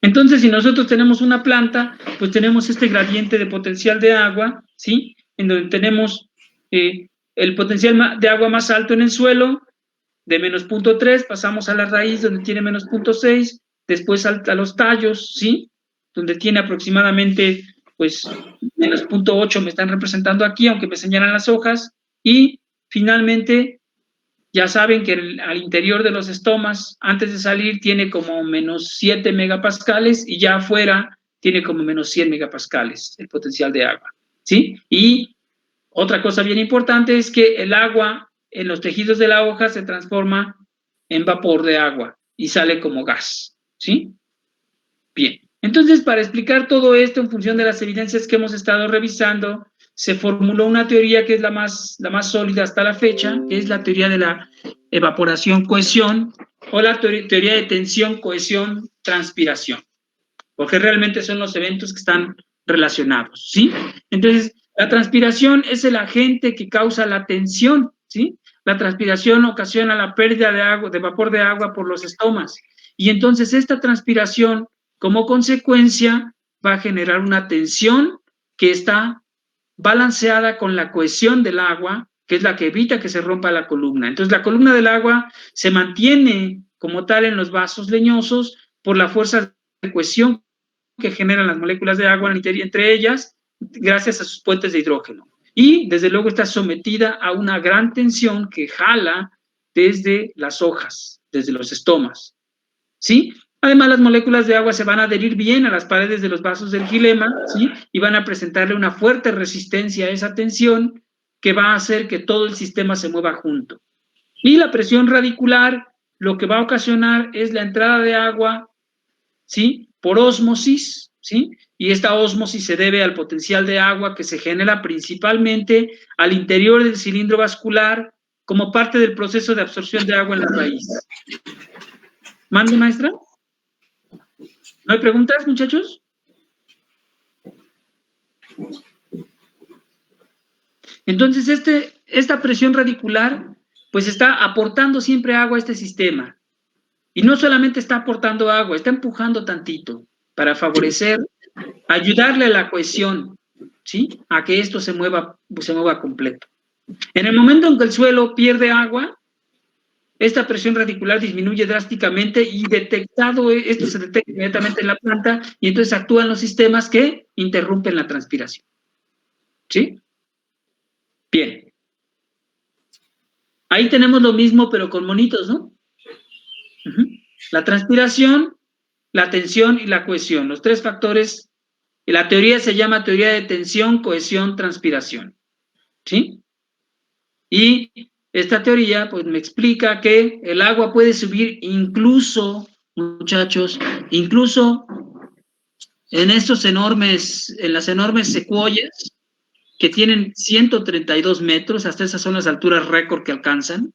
Entonces, si nosotros tenemos una planta, pues tenemos este gradiente de potencial de agua, ¿sí? En donde tenemos el potencial de agua más alto en el suelo, de menos 0.3, pasamos a la raíz, donde tiene menos 0.6, después a los tallos, ¿sí? Donde tiene aproximadamente, pues, menos 0.8 me están representando aquí, aunque me señalan las hojas, y finalmente ya saben que al interior de los estomas, antes de salir, tiene como menos 7 megapascales y ya afuera tiene como menos 100 megapascales el potencial de agua, ¿sí? Y otra cosa bien importante es que el agua en los tejidos de la hoja se transforma en vapor de agua y sale como gas, ¿sí? Bien, entonces para explicar todo esto en función de las evidencias que hemos estado revisando, se formuló una teoría que es la más sólida hasta la fecha, que es la teoría de la evaporación-cohesión o la teoría de tensión, cohesión, transpiración, porque realmente son los eventos que están relacionados, ¿sí? Entonces, la transpiración es el agente que causa la tensión, ¿sí? La transpiración ocasiona la pérdida de agua, de vapor de agua por los estomas, y entonces esta transpiración, como consecuencia, va a generar una tensión que está balanceada con la cohesión del agua, que es la que evita que se rompa la columna. Entonces, la columna del agua se mantiene como tal en los vasos leñosos por la fuerza de cohesión que generan las moléculas de agua entre ellas, gracias a sus puentes de hidrógeno. Y, desde luego, está sometida a una gran tensión que jala desde las hojas, desde los estomas, ¿sí? Además, las moléculas de agua se van a adherir bien a las paredes de los vasos del xilema, ¿sí? Y van a presentarle una fuerte resistencia a esa tensión que va a hacer que todo el sistema se mueva junto. Y la presión radicular lo que va a ocasionar es la entrada de agua, ¿sí? Por ósmosis, ¿sí? Y esta ósmosis se debe al potencial de agua que se genera principalmente al interior del cilindro vascular como parte del proceso de absorción de agua en la raíz. ¿Mande, maestra? ¿No hay preguntas, muchachos? Entonces, esta presión radicular, pues está aportando siempre agua a este sistema. Y no solamente está aportando agua, está empujando tantito. para favorecer, ayudarle a la cohesión, ¿sí? A que esto se mueva completo. En el momento en que el suelo pierde agua, esta presión radicular disminuye drásticamente y esto se detecta inmediatamente en la planta y entonces actúan los sistemas que interrumpen la transpiración. ¿Sí? Bien. Ahí tenemos lo mismo, pero con monitos, ¿no? La transpiración, la tensión y la cohesión. Los tres factores. Y la teoría se llama teoría de tensión, cohesión, transpiración. ¿Sí? Y esta teoría, pues, me explica que el agua puede subir incluso, muchachos, incluso en las enormes secuoyas que tienen 132 metros, hasta esas son las alturas récord que alcanzan,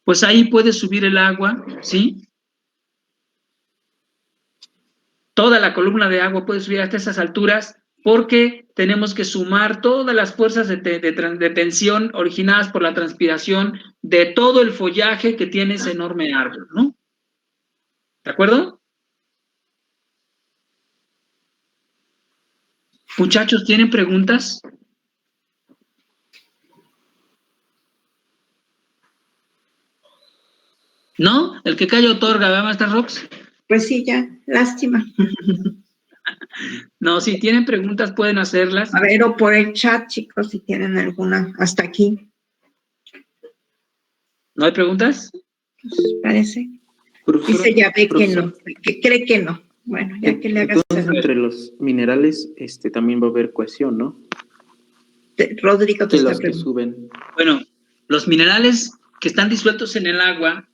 pues ahí puede subir el agua, ¿sí? Toda la columna de agua puede subir hasta esas alturas porque tenemos que sumar todas las fuerzas de tensión originadas por la transpiración de todo el follaje que tiene ese enorme árbol, ¿no? ¿De acuerdo? Muchachos, ¿tienen preguntas? ¿No? El que calla otorga, ¿verdad, Master Rox? Pues sí, ya, lástima. No, si tienen preguntas pueden hacerlas. A ver, o por el chat, chicos, si tienen alguna hasta aquí. ¿No hay preguntas? Pues parece. Profesora, Dice ya ve que profesora, no, que cree que no. Bueno, ya que le hagas entonces, entre los minerales también va a haber cohesión, ¿no? Rodrigo te De está los que preguntando. suben. Bueno, los minerales que están disueltos en el agua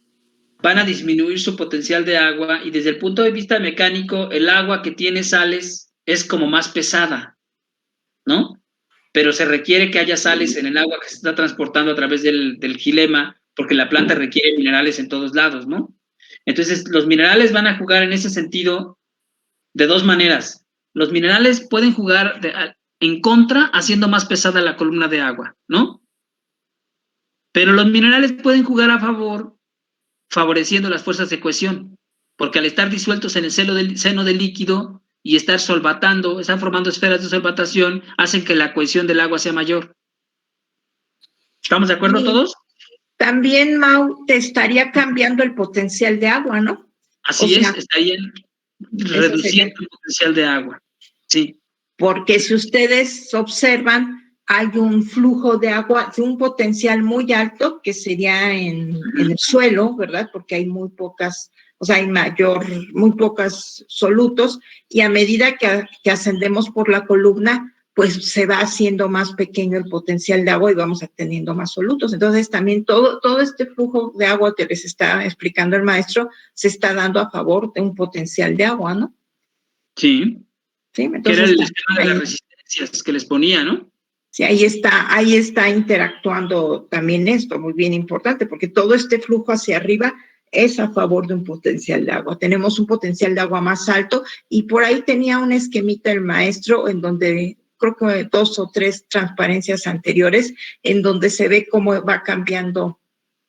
van a disminuir su potencial de agua y desde el punto de vista mecánico, el agua que tiene sales es como más pesada, ¿no? Pero se requiere que haya sales en el agua que se está transportando a través del xilema, porque la planta requiere minerales en todos lados, ¿no? Entonces, los minerales van a jugar en ese sentido de dos maneras. Los minerales pueden jugar en contra, haciendo más pesada la columna de agua, ¿no? Pero los minerales pueden jugar a favor, favoreciendo las fuerzas de cohesión, porque al estar disueltos en el seno del líquido y estar solvatando, están formando esferas de solvatación, hacen que la cohesión del agua sea mayor. ¿Estamos de acuerdo todos? También, Mau, te estaría cambiando el potencial de agua, ¿no? Así es, estarían reduciendo el potencial de agua. Sí. Porque si ustedes observan, hay un flujo de agua de un potencial muy alto que sería en el suelo, ¿verdad? Porque hay muy pocas, o sea, hay muy pocos solutos, y a medida que ascendemos por la columna, pues se va haciendo más pequeño el potencial de agua y vamos obteniendo más solutos. Entonces también todo este flujo de agua que les está explicando el maestro se está dando a favor de un potencial de agua, ¿no? Sí. Sí, que entonces era el esquema de las resistencias que les ponía, ¿no? Sí, ahí está interactuando también esto, muy bien importante, porque todo este flujo hacia arriba es a favor de un potencial de agua. Tenemos un potencial de agua más alto y por ahí tenía un esquemita el maestro en donde creo que 2 o 3 transparencias anteriores en donde se ve cómo va cambiando.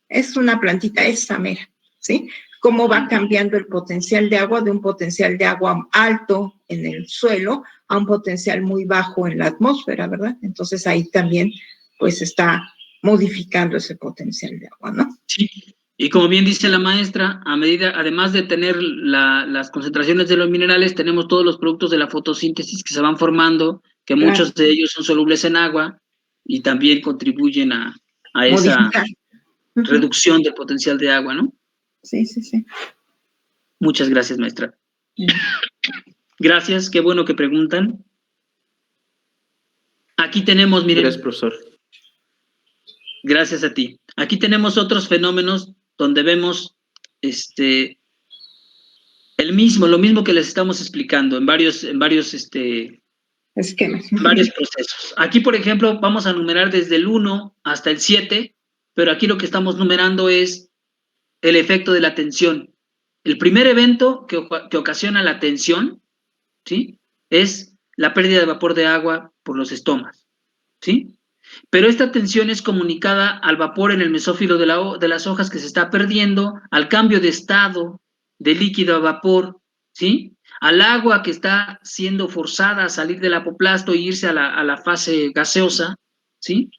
Es una plantita, esa mera, ¿sí? Cómo va cambiando el potencial de agua de un potencial de agua alto en el suelo a un potencial muy bajo en la atmósfera, ¿verdad? Entonces ahí también pues está modificando ese potencial de agua, ¿no? Sí, y como bien dice la maestra, además de tener las concentraciones de los minerales, tenemos todos los productos de la fotosíntesis que se van formando, que muchos de ellos son solubles en agua y también contribuyen a esa reducción del potencial de agua, ¿no? Sí, sí, sí. Muchas gracias, maestra. Gracias, qué bueno que preguntan. Aquí tenemos, miren. Gracias, profesor. Gracias a ti. Aquí tenemos otros fenómenos donde vemos lo mismo que les estamos explicando en varios esquemas. Varios procesos. Aquí, por ejemplo, vamos a numerar desde el 1 hasta el 7, pero aquí lo que estamos numerando es el efecto de la tensión. El primer evento que ocasiona la tensión, ¿sí?, es la pérdida de vapor de agua por los estomas, ¿sí? Pero esta tensión es comunicada al vapor en el mesófilo de las hojas que se está perdiendo, al cambio de estado de líquido a vapor, ¿sí? al agua que está siendo forzada a salir del apoplasto e irse a la fase gaseosa, ¿sí?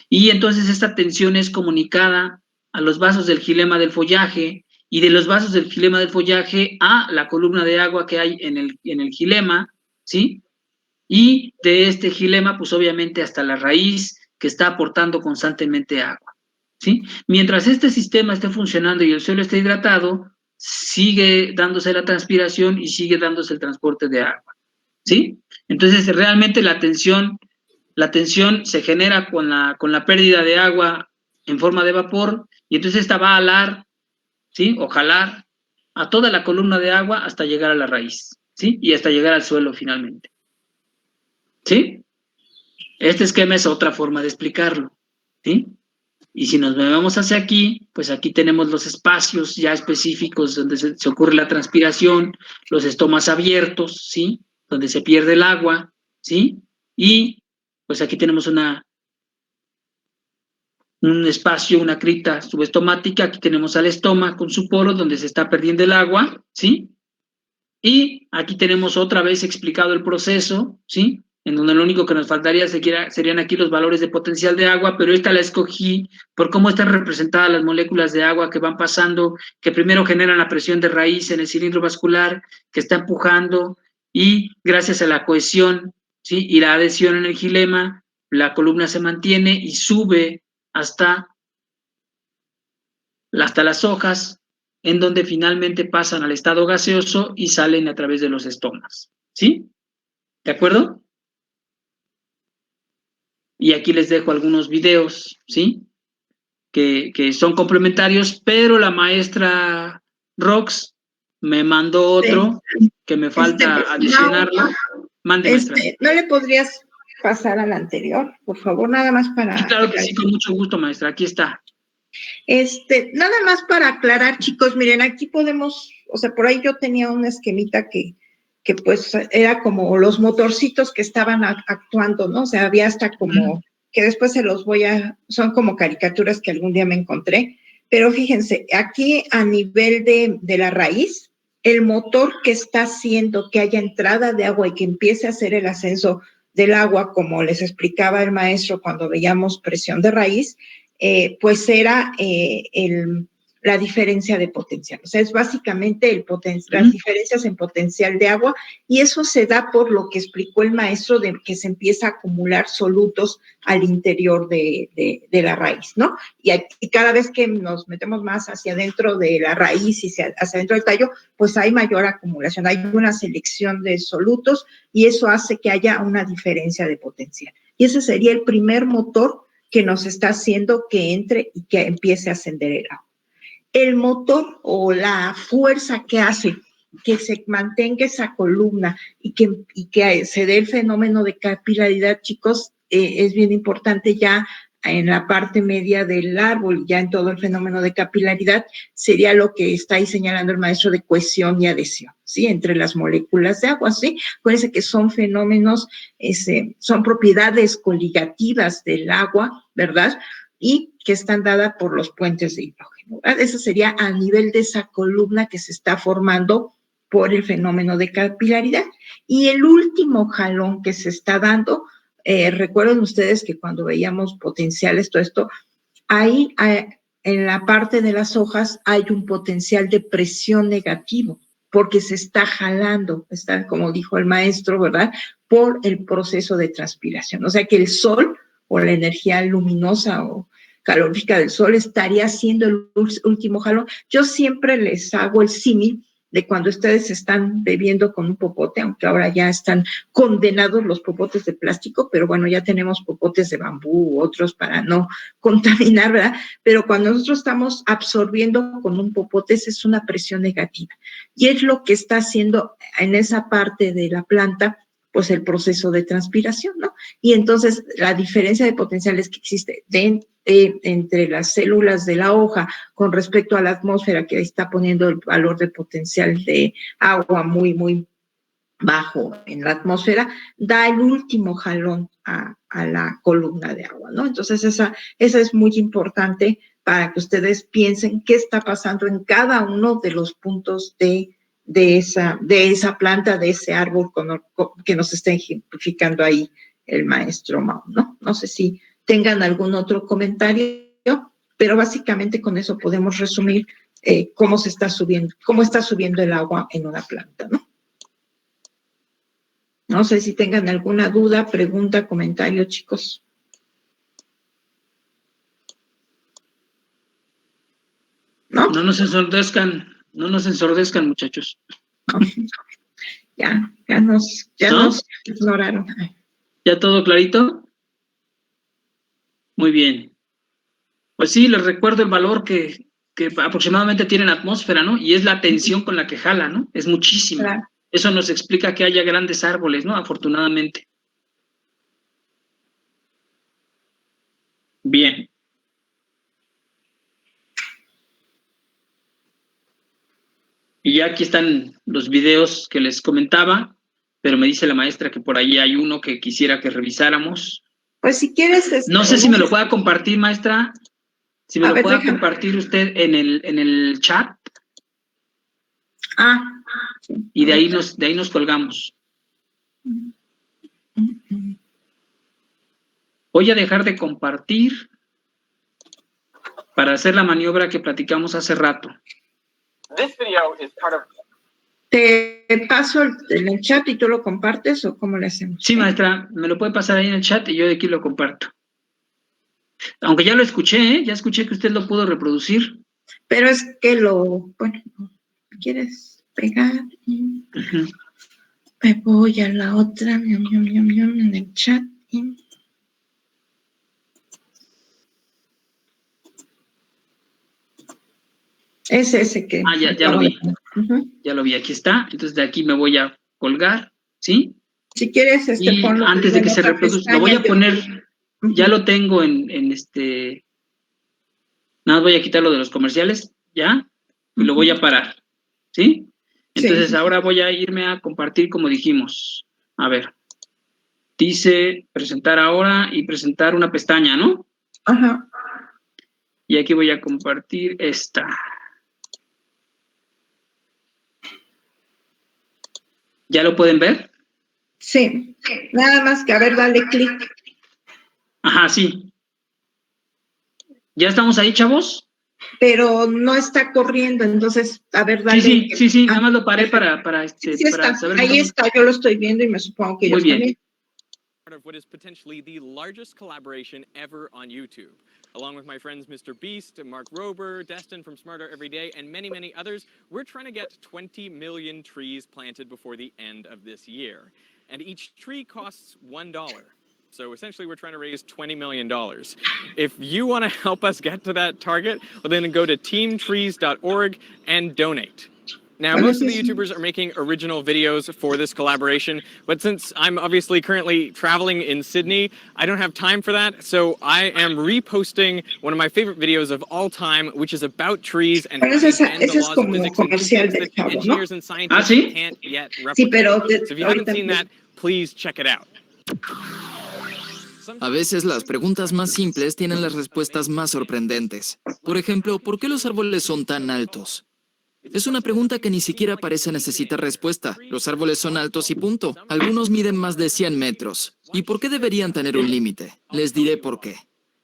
Y entonces esta tensión es comunicada a los vasos del xilema del follaje, y de los vasos del xilema del follaje a la columna de agua que hay en el xilema, ¿sí? Y de este xilema, pues obviamente hasta la raíz, que está aportando constantemente agua, ¿sí? Mientras este sistema esté funcionando y el suelo esté hidratado, sigue dándose la transpiración y sigue dándose el transporte de agua, ¿sí? Entonces, realmente la tensión se genera con la pérdida de agua en forma de vapor, y entonces esta va a alar, ¿sí? O jalar a toda la columna de agua hasta llegar a la raíz, ¿sí? Y hasta llegar al suelo finalmente, ¿sí? Este esquema es otra forma de explicarlo, ¿sí? Y si nos movemos hacia aquí, pues aquí tenemos los espacios ya específicos donde se ocurre la transpiración, los estomas abiertos, ¿sí? Donde se pierde el agua, ¿sí? Y pues aquí tenemos un espacio, una cripta subestomática, aquí tenemos al estoma con su poro donde se está perdiendo el agua, ¿sí? Y aquí tenemos otra vez explicado el proceso, ¿sí? En donde lo único que nos faltaría serían aquí los valores de potencial de agua, pero esta la escogí por cómo están representadas las moléculas de agua que van pasando, que primero generan la presión de raíz en el cilindro vascular, que está empujando, y gracias a la cohesión, ¿sí? Y la adhesión en el xilema, la columna se mantiene y sube hasta las hojas, en donde finalmente pasan al estado gaseoso y salen a través de los estomas, ¿sí? ¿De acuerdo? Y aquí les dejo algunos videos, ¿sí? Que son complementarios, pero la maestra Rox me mandó otro que me falta adicionarlo. Mande, maestra. ¿No le podrías pasar al anterior, por favor? Nada más para... Sí, claro que sí, con mucho gusto, maestra. Aquí está. Nada más para aclarar, chicos, miren, aquí podemos, o sea, por ahí yo tenía una esquemita que pues era como los motorcitos que estaban actuando, ¿no? O sea, había hasta como, que después son como caricaturas que algún día me encontré, pero fíjense, aquí a nivel de la raíz, el motor que está haciendo que haya entrada de agua y que empiece a hacer el ascenso del agua, como les explicaba el maestro cuando veíamos presión de raíz, pues era la diferencia de potencial. O sea, es básicamente las diferencias en potencial de agua, y eso se da por lo que explicó el maestro de que se empieza a acumular solutos al interior de la raíz, ¿no? Y cada vez que nos metemos más hacia adentro de la raíz y hacia adentro del tallo, pues hay mayor acumulación, hay una selección de solutos, y eso hace que haya una diferencia de potencial. Y ese sería el primer motor que nos está haciendo que entre y que empiece a ascender el agua. El motor o la fuerza que hace que se mantenga esa columna y que se dé el fenómeno de capilaridad, chicos, es bien importante ya en la parte media del árbol, ya en todo el fenómeno de capilaridad, sería lo que está ahí señalando el maestro de cohesión y adhesión, ¿sí? Entre las moléculas de agua, ¿sí? Acuérdense que son fenómenos, son propiedades coligativas del agua, ¿verdad? Y que están dadas por los puentes de hidrógeno, ¿verdad? Eso sería a nivel de esa columna que se está formando por el fenómeno de capilaridad. Y el último jalón que se está dando, recuerden ustedes que cuando veíamos potenciales, todo esto, ahí en la parte de las hojas hay un potencial de presión negativo, porque se está jalando, está, como dijo el maestro, ¿verdad?, por el proceso de transpiración. O sea que el sol o la energía luminosa o calorífica del sol estaría haciendo el último jalón. Yo siempre les hago el símil de cuando ustedes están bebiendo con un popote, aunque ahora ya están condenados los popotes de plástico, pero bueno, ya tenemos popotes de bambú, otros para no contaminar, ¿verdad? Pero cuando nosotros estamos absorbiendo con un popote, esa es una presión negativa. Y es lo que está haciendo en esa parte de la planta, pues el proceso de transpiración, ¿no? Y entonces la diferencia de potenciales que existe entre las células de la hoja con respecto a la atmósfera, que está poniendo el valor de potencial de agua muy, muy bajo en la atmósfera, da el último jalón a la columna de agua, ¿no? Entonces esa es muy importante para que ustedes piensen qué está pasando en cada uno de los puntos de de esa planta, de ese árbol que nos está ejemplificando ahí el maestro Mao, ¿no? No sé si tengan algún otro comentario, pero básicamente con eso podemos resumir cómo está subiendo el agua en una planta, ¿no? No sé si tengan alguna duda, pregunta, comentario, chicos. ¿No? No nos ensordezcan, muchachos. Ya nos ignoraron. ¿Ya todo clarito? Muy bien. Pues sí, les recuerdo el valor que aproximadamente tiene la atmósfera, ¿no? Y es la tensión con la que jala, ¿no? Es muchísimo. Claro. Eso nos explica que haya grandes árboles, ¿no? Afortunadamente. Bien. Y ya aquí están los videos que les comentaba, pero me dice la maestra que por ahí hay uno que quisiera que revisáramos. Pues si quieres... No sé si me lo pueda compartir, maestra. Si me lo pueda déjame. compartir usted en el chat. Sí. Y de ahí nos colgamos. Voy a dejar de compartir para hacer la maniobra que platicamos hace rato. ¿Te paso en el chat y tú lo compartes o cómo le hacemos? Sí, maestra, me lo puede pasar ahí en el chat y yo de aquí lo comparto. Aunque ya lo escuché, ya escuché que usted lo pudo reproducir. Pero es que ¿quieres pegar? Uh-huh. Me voy a la otra, en el chat. Es ese que... ya lo vi. Ya lo vi, aquí está. Entonces de aquí me voy a colgar, ¿sí? Si quieres, y ponlo antes de que se reproduzca, lo voy a poner, ya lo tengo en nada más voy a quitar lo de los comerciales, ¿ya? Y lo voy a parar, ¿sí? Entonces Sí. ahora voy a irme a compartir como dijimos. A ver, dice presentar ahora y presentar una pestaña, ¿no? Ajá. Y aquí voy a compartir esta. ¿Ya lo pueden ver? Sí, nada más que, a ver, dale clic. Ajá, sí. ¿Ya estamos ahí, chavos? Pero no está corriendo, entonces, a ver, dale. Sí, nada más lo paré para Sí está, saber. ahí está, yo lo estoy viendo y me supongo que ellos también. Of what is potentially the largest collaboration ever on YouTube. Along with my friends Mr. Beast, Mark Rober, Destin from Smarter Every Day, and many, many others, we're trying to get 20 million trees planted before the end of this year. And each tree costs $1. So essentially we're trying to raise $20 million. If you want to help us get to that target, well, then go to teamtrees.org and donate. Now, most of the YouTubers are making original videos for this collaboration, but since I'm obviously currently traveling in Sydney, I don't have time for that, so I am reposting one of my favorite videos of all time, which is about trees and how they bend the laws of physics and do things that engineers and scientists can't yet replicate. So if you haven't seen that, please check it out. A veces las preguntas más simples tienen las respuestas más sorprendentes. Por ejemplo, ¿por qué los árboles son tan altos? Es una pregunta que ni siquiera parece necesitar respuesta. Los árboles son altos y punto. Algunos miden más de 100 metros. ¿Y por qué deberían tener un límite? Les diré por qué.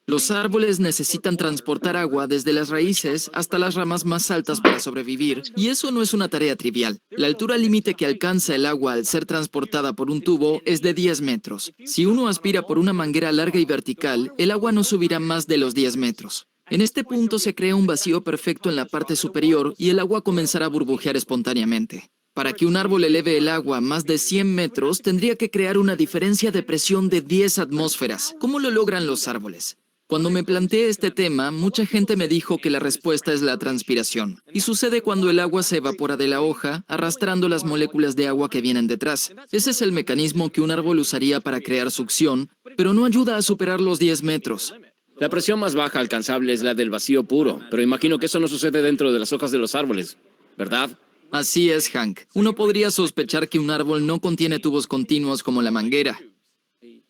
Los árboles necesitan transportar agua desde las raíces hasta las ramas más altas para sobrevivir, y eso no es una tarea trivial. La altura límite que alcanza el agua al ser transportada por un tubo es de 10 metros. Si uno aspira por una manguera larga y vertical, el agua no subirá más de los 10 metros. En este punto se crea un vacío perfecto en la parte superior y el agua comenzará a burbujear espontáneamente. Para que un árbol eleve el agua más de 100 metros, tendría que crear una diferencia de presión de 10 atmósferas. ¿Cómo lo logran los árboles? Cuando me planteé este tema, mucha gente me dijo que la respuesta es la transpiración. Y sucede cuando el agua se evapora de la hoja, arrastrando las moléculas de agua que vienen detrás. Ese es el mecanismo que un árbol usaría para crear succión, pero no ayuda a superar los 10 metros. La presión más baja alcanzable es la del vacío puro, pero imagino que eso no sucede dentro de las hojas de los árboles, ¿verdad? Así es, Hank. Uno podría sospechar que un árbol no contiene tubos continuos como la manguera.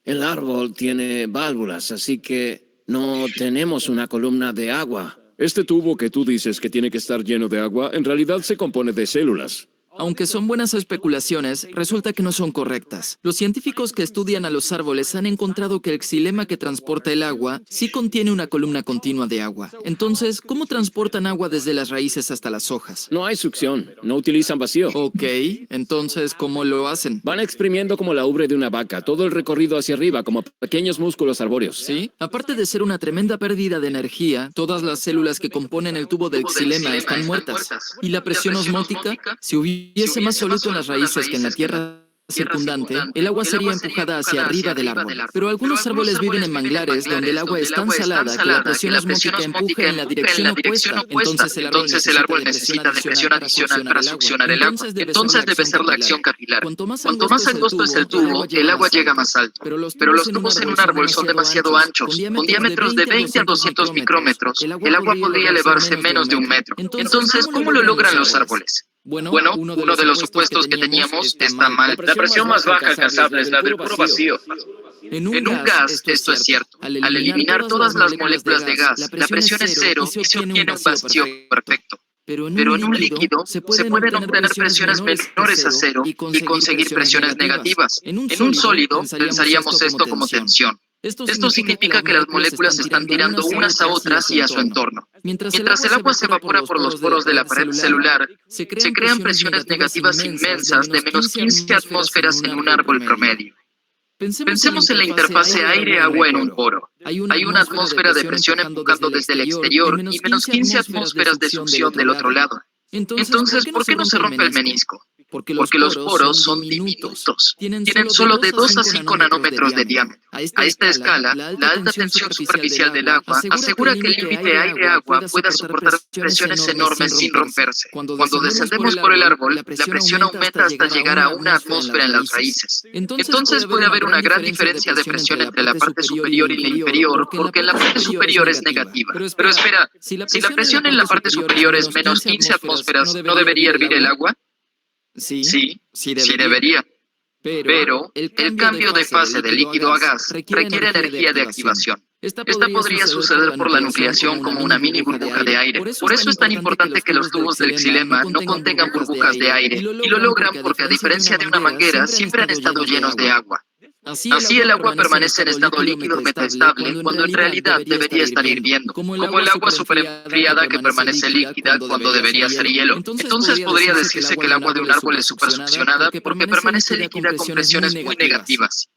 El árbol tiene válvulas, así que no tenemos una columna de agua. Este tubo que tú dices que tiene que estar lleno de agua, en realidad se compone de células. Aunque son buenas especulaciones, resulta que no son correctas. Los científicos que estudian a los árboles han encontrado que el xilema que transporta el agua sí contiene una columna continua de agua. Entonces, ¿cómo transportan agua desde las raíces hasta las hojas? No hay succión, no utilizan vacío. Ok, entonces, ¿cómo lo hacen? Van exprimiendo como la ubre de una vaca, todo el recorrido hacia arriba, como pequeños músculos arbóreos. ¿Sí? Aparte de ser una tremenda pérdida de energía, todas las células que componen el tubo del xilema están muertas. ¿Y la presión osmótica? Si hubiese más soluto en las raíces que en la tierra circundante, el agua sería empujada hacia arriba del árbol. Pero algunos árboles viven en manglares donde el agua es tan salada que la presión osmótica empuja en la dirección opuesta. Entonces el árbol necesita de presión adicional para succionar el agua. Entonces debe ser la acción capilar. Cuanto más angosto es el tubo, el agua llega más alto. Pero los tubos en un árbol son demasiado anchos, con diámetros de 20 a 200 micrómetros. El agua podría elevarse menos de 1 metro. Entonces, ¿cómo lo logran los árboles? Bueno, Uno de los supuestos que teníamos está mal. La presión más baja alcanzable es la del puro vacío. En un gas, esto es cierto. Al eliminar todas las moléculas de gas, la presión es cero y se obtiene un vacío perfecto. Pero en un líquido se pueden obtener presiones menores a cero y conseguir presiones negativas. En un sólido, pensaríamos esto como tensión. Esto significa que las moléculas se están tirando unas a otras y a su entorno. Mientras el agua se evapora por los poros de la pared celular, se crean presiones negativas inmensas de menos 15 atmósferas en un árbol promedio. Pensemos en la interfase aire-agua en un poro. Hay una atmósfera de presión empujando desde el exterior y menos 15 atmósferas de succión del otro lado. Entonces, ¿por qué no se rompe el menisco? Porque los poros son diminutos. Tienen solo de 2 a 5 nanómetros de diámetro. A esta escala, la alta tensión superficial del agua asegura que el límite aire-agua pueda soportar presiones enormes sin romperse. Cuando descendemos por el árbol, la presión aumenta hasta llegar a 1 atmósfera en las raíces. Entonces puede haber una gran diferencia de presión entre la parte superior y la inferior, porque la parte superior es negativa. Pero espera, si la presión en la parte superior es menos 15 atmósferas, ¿no debería hervir el agua? Sí debería. Pero el cambio de fase de líquido a gas requiere energía de activación. Esta podría suceder por la nucleación como una mini burbuja de aire. Por eso es tan importante que los tubos del xilema no contengan burbujas de aire. Y lo logran porque, a diferencia de una manguera, siempre han estado llenos de agua. Así el agua permanece en estado líquido metaestable cuando en realidad debería estar hirviendo, como el agua superenfriada que permanece líquida cuando debería ser hielo. Entonces podría decirse que el agua de un árbol es supersuccionada porque permanece líquida con presiones muy negativas.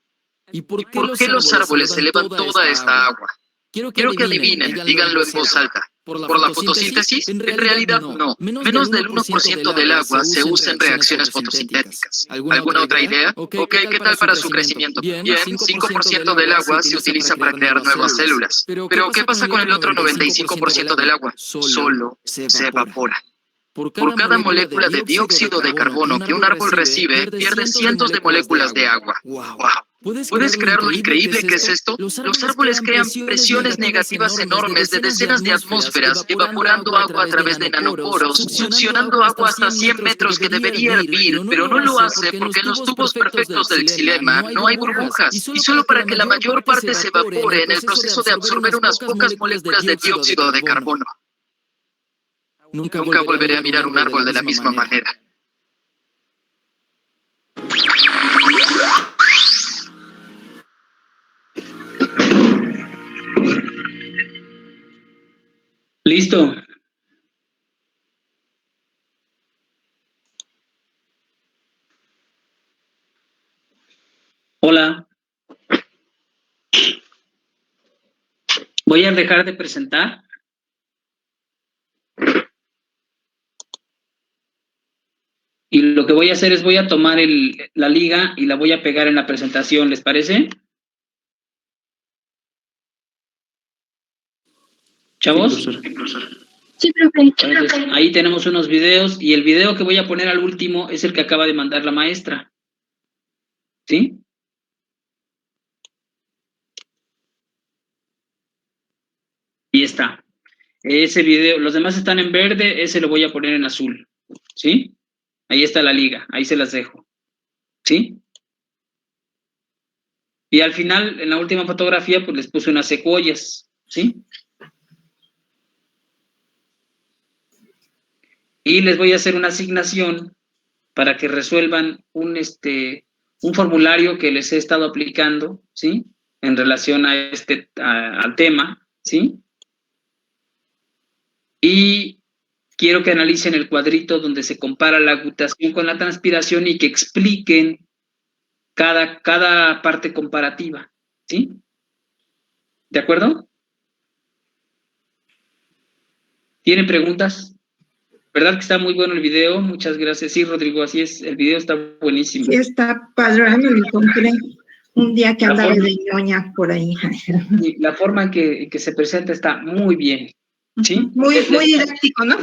¿Y por qué los árboles elevan toda esta agua? Quiero que adivinen, díganlo en voz alta. ¿Por la fotosíntesis? En realidad no. Menos del 1% del agua se usa en reacciones fotosintéticas. ¿Alguna otra idea? Ok, ¿qué tal para su crecimiento? Bien, 5% del agua se utiliza para crear nuevas células. Pero ¿qué pasa con el otro 95% del agua? Solo se evapora. Por cada molécula de dióxido de carbono que un árbol recibe, pierde cientos de moléculas de agua. ¡Wow! ¿Puedes creer lo increíble que es esto? Los árboles crean presiones negativas enormes de decenas de atmósferas, evaporando agua a través de nanoporos, succionando agua hasta 100 metros que debería hervir, pero no lo hace porque en los tubos perfectos del xilema no hay burbujas, y solo para que la mayor parte se evapore en el proceso de absorber unas pocas moléculas de dióxido de carbono. Nunca volveré a mirar un árbol de la misma manera. Listo. Hola. Voy a dejar de presentar. Y lo que voy a hacer es voy a tomar la liga y la voy a pegar en la presentación, ¿les parece? ¿Chavos? Sí, profe. Entonces, ahí tenemos unos videos y el video que voy a poner al último es el que acaba de mandar la maestra. ¿Sí? Y está. Ese video, los demás están en verde, ese lo voy a poner en azul. ¿Sí? Ahí está la liga, ahí se las dejo. ¿Sí? Y al final, en la última fotografía, pues les puse unas secuoyas. ¿Sí? Y les voy a hacer una asignación para que resuelvan un formulario que les he estado aplicando, ¿sí? En relación a al tema, ¿sí? Y quiero que analicen el cuadrito donde se compara la agutación con la transpiración y que expliquen cada parte comparativa, ¿sí? ¿De acuerdo? ¿Tienen preguntas? ¿Verdad que está muy bueno el video? Muchas gracias. Sí, Rodrigo, así es. El video está buenísimo. Sí, está padre. Me lo encontré un día que andaba de ñoña por ahí. Y la forma en que se presenta está muy bien, ¿sí? Muy didáctico, ¿no?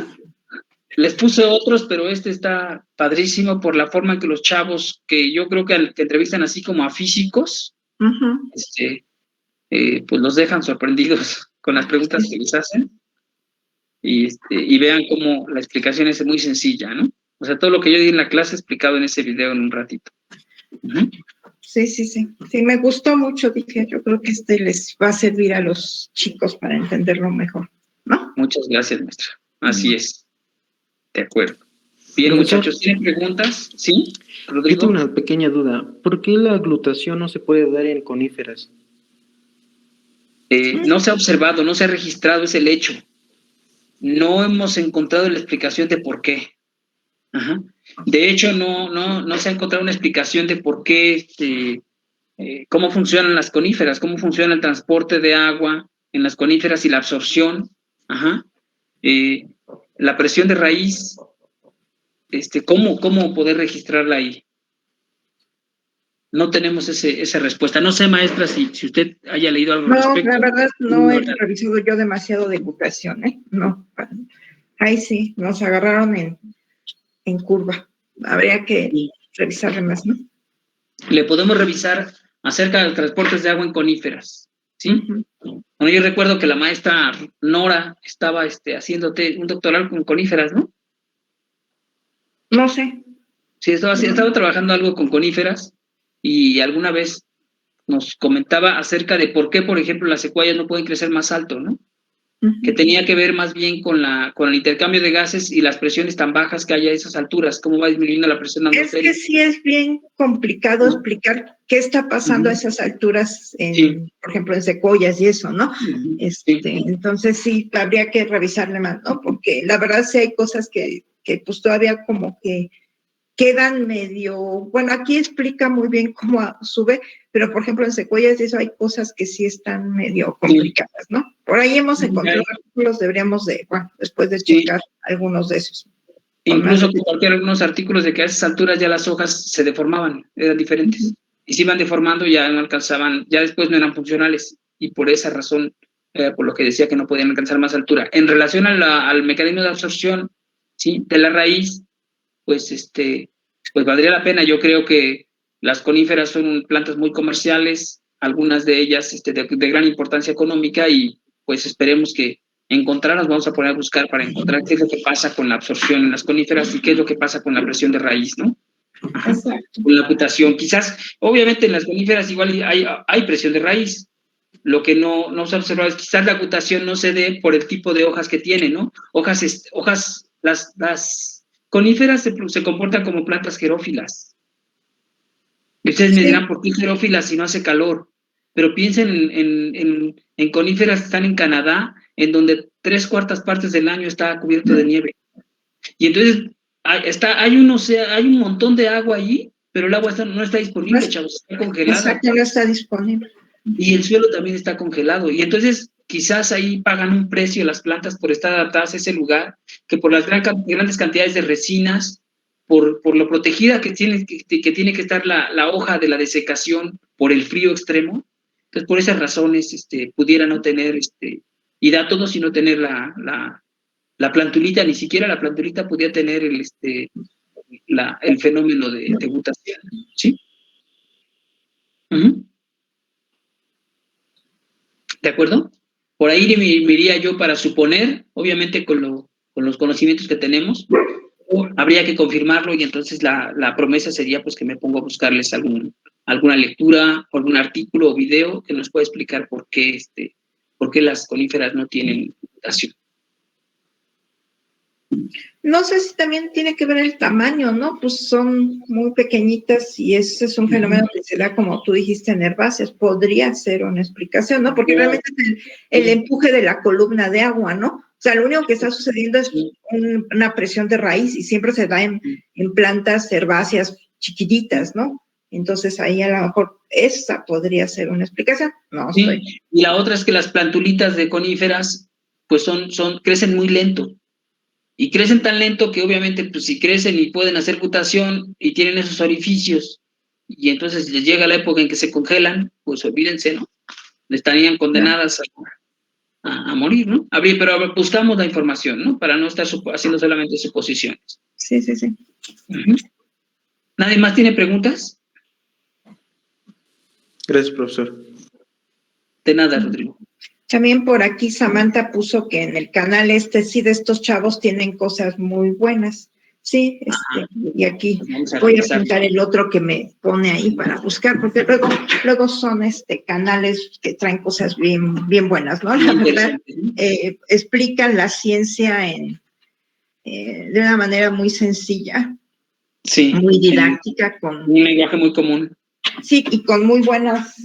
Les puse otros, pero este está padrísimo por la forma en que los chavos, que yo creo que entrevistan así como a físicos, pues los dejan sorprendidos con las preguntas que les hacen. Y vean cómo la explicación es muy sencilla, ¿no? O sea, todo lo que yo di en la clase explicado en ese video en un ratito. Sí. Sí, me gustó mucho. Dije, yo creo que les va a servir a los chicos para entenderlo mejor, ¿no? Muchas gracias, maestra. Así es. De acuerdo. Bien, muchachos, ¿tienen preguntas? ¿Sí, Rodrigo? Yo tengo una pequeña duda. ¿Por qué la glutación no se puede dar en coníferas? No se ha observado, no se ha registrado, es el hecho. No hemos encontrado la explicación de por qué. Ajá. De hecho, no se ha encontrado una explicación de por qué, cómo funcionan las coníferas, cómo funciona el transporte de agua en las coníferas y la absorción. Ajá. La presión de raíz, ¿cómo poder registrarla ahí? No tenemos esa respuesta. No sé, maestra, si usted haya leído algo al respecto. No, la verdad no he revisado yo demasiado de educación, ¿eh? No. Ahí sí, nos agarraron en curva. Habría que revisarle más, ¿no? Le podemos revisar acerca de los transportes de agua en coníferas, ¿sí? Bueno, yo recuerdo que la maestra Nora estaba haciendo un doctoral con coníferas, ¿no? No sé. Sí, estaba trabajando algo con coníferas y alguna vez nos comentaba acerca de por qué, por ejemplo, las secuoyas no pueden crecer más alto, ¿no? Que tenía que ver más bien con el intercambio de gases y las presiones tan bajas que hay a esas alturas, cómo va disminuyendo la presión atmosférica. Es que sí es bien complicado explicar qué está pasando a esas alturas, por ejemplo, en secuoyas y eso, ¿no? Entonces sí, habría que revisarle más, ¿no? Porque la verdad sí hay cosas que pues todavía como que quedan medio, bueno, aquí explica muy bien cómo sube, pero por ejemplo en secuoyas y eso hay cosas que sí están medio complicadas, ¿no? Por ahí hemos encontrado artículos, deberíamos después de checar algunos de esos. Incluso compartir algunos artículos de que a esas alturas ya las hojas se deformaban, eran diferentes. Y se iban deformando, ya no alcanzaban, ya después no eran funcionales. Y por esa razón, por lo que decía que no podían alcanzar más altura. En relación al mecanismo de absorción, ¿sí? De la raíz, pues valdría la pena. Yo creo que las coníferas son plantas muy comerciales, algunas de ellas de gran importancia económica, y pues esperemos que nos vamos a poner a buscar para encontrar qué es lo que pasa con la absorción en las coníferas y qué es lo que pasa con la presión de raíz, ¿no? Exacto. Con la agutación. Quizás, obviamente en las coníferas igual hay presión de raíz. Lo que no se ha observado es quizás la agutación no se dé por el tipo de hojas que tiene, ¿no? Las coníferas se comportan como plantas xerófilas. Y ustedes me dirán, ¿por qué xerófilas si no hace calor? Pero piensen en coníferas que están en Canadá, en donde 3/4 partes del año está cubierto de nieve. Y entonces hay un montón de agua allí, pero el agua no está disponible, chavos, está congelada. Exacto, no está disponible. Y el suelo también está congelado. Y entonces quizás ahí pagan un precio las plantas por estar adaptadas a ese lugar, que por las grandes cantidades de resinas, por lo protegida que tiene que estar la hoja de la desecación por el frío extremo. Entonces, por esas razones, pudiera no tener, y da todo sino tener la plantulita, ni siquiera la plantulita podía tener el fenómeno de mutación, ¿sí? ¿De acuerdo? Por ahí me iría yo para suponer, obviamente con los conocimientos que tenemos, habría que confirmarlo, y entonces la promesa sería pues que me pongo a buscarles alguna lectura, algún artículo o video que nos pueda explicar por qué las coníferas no tienen mutación. No sé si también tiene que ver el tamaño, ¿no? Pues son muy pequeñitas y ese es un fenómeno que se da, como tú dijiste, en herbáceas. Podría ser una explicación, ¿no? Porque realmente es el empuje de la columna de agua, ¿no? O sea, lo único que está sucediendo es una presión de raíz y siempre se da en plantas herbáceas chiquititas, ¿no? Entonces ahí a lo mejor esa podría ser una explicación. No Sí, estoy. y la otra es que las plantulitas de coníferas, pues crecen muy lento. Y crecen tan lento que obviamente, pues si crecen y pueden hacer mutación y tienen esos orificios, y entonces les llega la época en que se congelan, pues olvídense, ¿no? Estarían condenadas a morir, ¿no? Pero buscamos la información, ¿no? Para no estar haciendo solamente suposiciones. Sí. ¿Nadie más tiene preguntas? Gracias, profesor. De nada, Rodrigo. También por aquí Samantha puso que en el canal sí de estos chavos tienen cosas muy buenas. Sí, y aquí voy a apuntar el otro que me pone ahí para buscar, porque luego son canales que traen cosas bien buenas, ¿no? La verdad, explican la ciencia de una manera muy sencilla, sí, muy didáctica, con un lenguaje muy común. Sí, y con muy buenas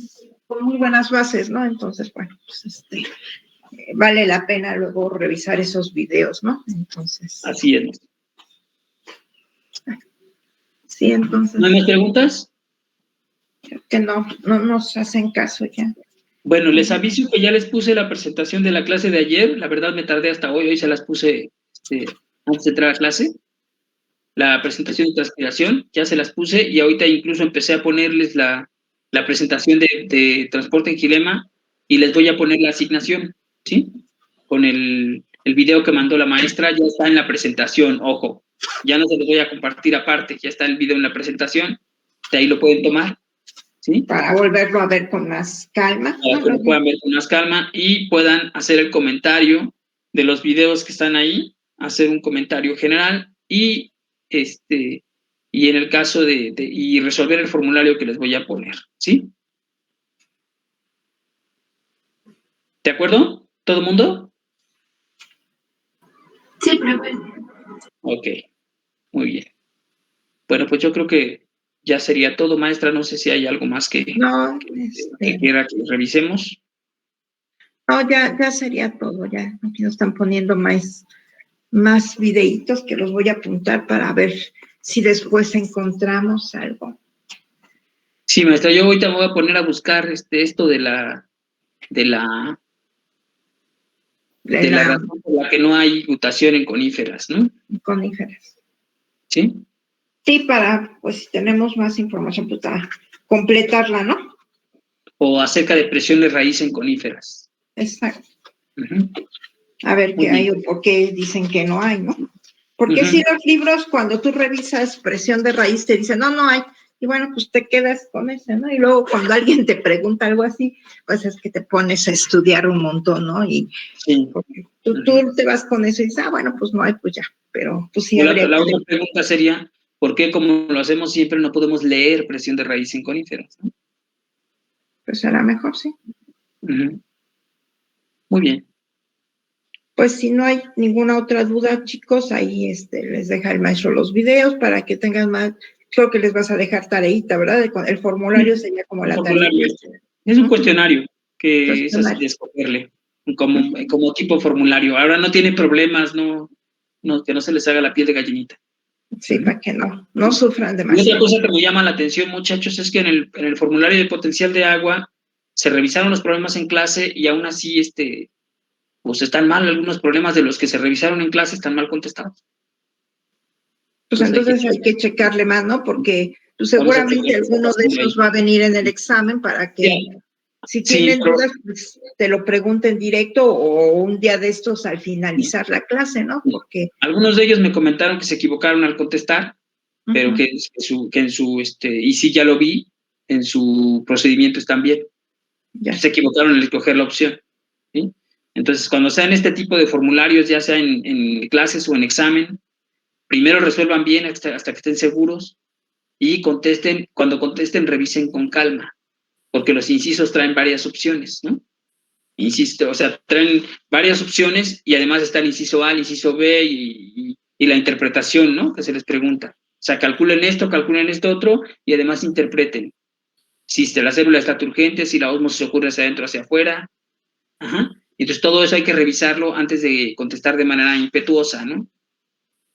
bases, ¿no? Entonces, bueno, pues vale la pena luego revisar esos videos, ¿no? Entonces. Así es. Sí, entonces. ¿No hay más preguntas? Creo que no nos hacen caso ya. Bueno, les aviso que ya les puse la presentación de la clase de ayer. La verdad me tardé hasta hoy se las puse antes de entrar a clase. La presentación de transpiración, ya se las puse y ahorita incluso empecé a ponerles la presentación de transporte en Gilema y les voy a poner la asignación, ¿sí? Con el video que mandó la maestra, ya está en la presentación, ojo, ya no se los voy a compartir aparte, ya está el video en la presentación, de ahí lo pueden tomar, ¿sí? Para volverlo a ver con más calma. Para que lo puedan ver con más calma y puedan hacer el comentario de los videos que están ahí, hacer un comentario general y en el caso y resolver el formulario que les voy a poner, ¿sí? ¿De acuerdo? ¿Todo el mundo? Sí, profe. Ok, muy bien. Bueno, pues yo creo que ya sería todo, maestra. No sé si hay algo más que quiera que revisemos. No, ya sería todo. Ya aquí nos están poniendo más videitos que los voy a apuntar para ver si después encontramos algo. Sí, maestra, yo ahorita me voy a poner a buscar esto de la razón por la que no hay mutación en coníferas, ¿no? Coníferas. ¿Sí? Sí, para, pues, si tenemos más información, pues, para completarla, ¿no? O acerca de presión de raíz en coníferas. Exacto. A ver qué hay o por qué dicen que no hay, ¿no? Porque si los libros, cuando tú revisas presión de raíz, te dicen, no hay. Y bueno, pues te quedas con ese, ¿no? Y luego cuando alguien te pregunta algo así, pues es que te pones a estudiar un montón, ¿no? Y sí. tú te vas con eso y dices, bueno, pues no hay, pues ya. Pero pues sí habría la otra pregunta sería, ¿por qué como lo hacemos siempre no podemos leer presión de raíz en coníferas? ¿No? Pues será mejor, sí. Muy bien. Pues si no hay ninguna otra duda, chicos, ahí les deja el maestro los videos para que tengan más. Creo que les vas a dejar tareita, ¿verdad? El formulario sería como la tarea. Es un cuestionario que es así de escogerle, como tipo formulario. Ahora no tiene problemas, que no se les haga la piel de gallinita. Sí, para que no sufran demasiado. Y otra cosa que me llama la atención, muchachos, es que en el formulario de potencial de agua se revisaron los problemas en clase y aún así pues están mal, algunos problemas de los que se revisaron en clase están mal contestados. Pues entonces hay que checarle más, ¿no? Porque pues, seguramente alguno de esos va a venir en el examen para que si tienen dudas, pues te lo pregunten directo o un día de estos al finalizar la clase, ¿no? Porque algunos de ellos me comentaron que se equivocaron al contestar, pero que en su y sí ya lo vi, en su procedimiento están bien. Se equivocaron al escoger la opción, ¿sí? Entonces, cuando sean este tipo de formularios, ya sea en clases o en examen, primero resuelvan bien hasta que estén seguros y cuando contesten, revisen con calma, porque los incisos traen varias opciones, ¿no? Insisto, o sea, traen varias opciones y además está el inciso A, el inciso B y la interpretación, ¿no? Que se les pregunta. O sea, calculen esto otro y además interpreten. Si la célula está turgente, si la ósmosis ocurre hacia adentro, hacia afuera. Ajá. Entonces todo eso hay que revisarlo antes de contestar de manera impetuosa, ¿no?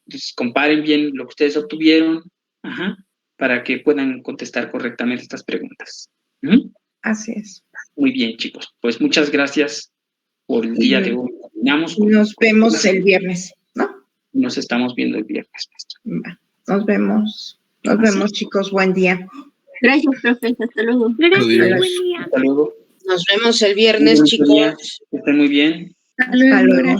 Entonces comparen bien lo que ustedes obtuvieron, ajá, para que puedan contestar correctamente estas preguntas. ¿Mm? Así es. Muy bien, chicos. Pues muchas gracias por el día de hoy. Nos vemos el viernes, ¿no? Nos estamos viendo el viernes. Nos vemos. Nos vemos, chicos. Buen día. Gracias, profe. Hasta luego. Gracias, buen día. Hasta luego. Nos vemos el viernes, chicos. Que estén muy bien. Hasta luego.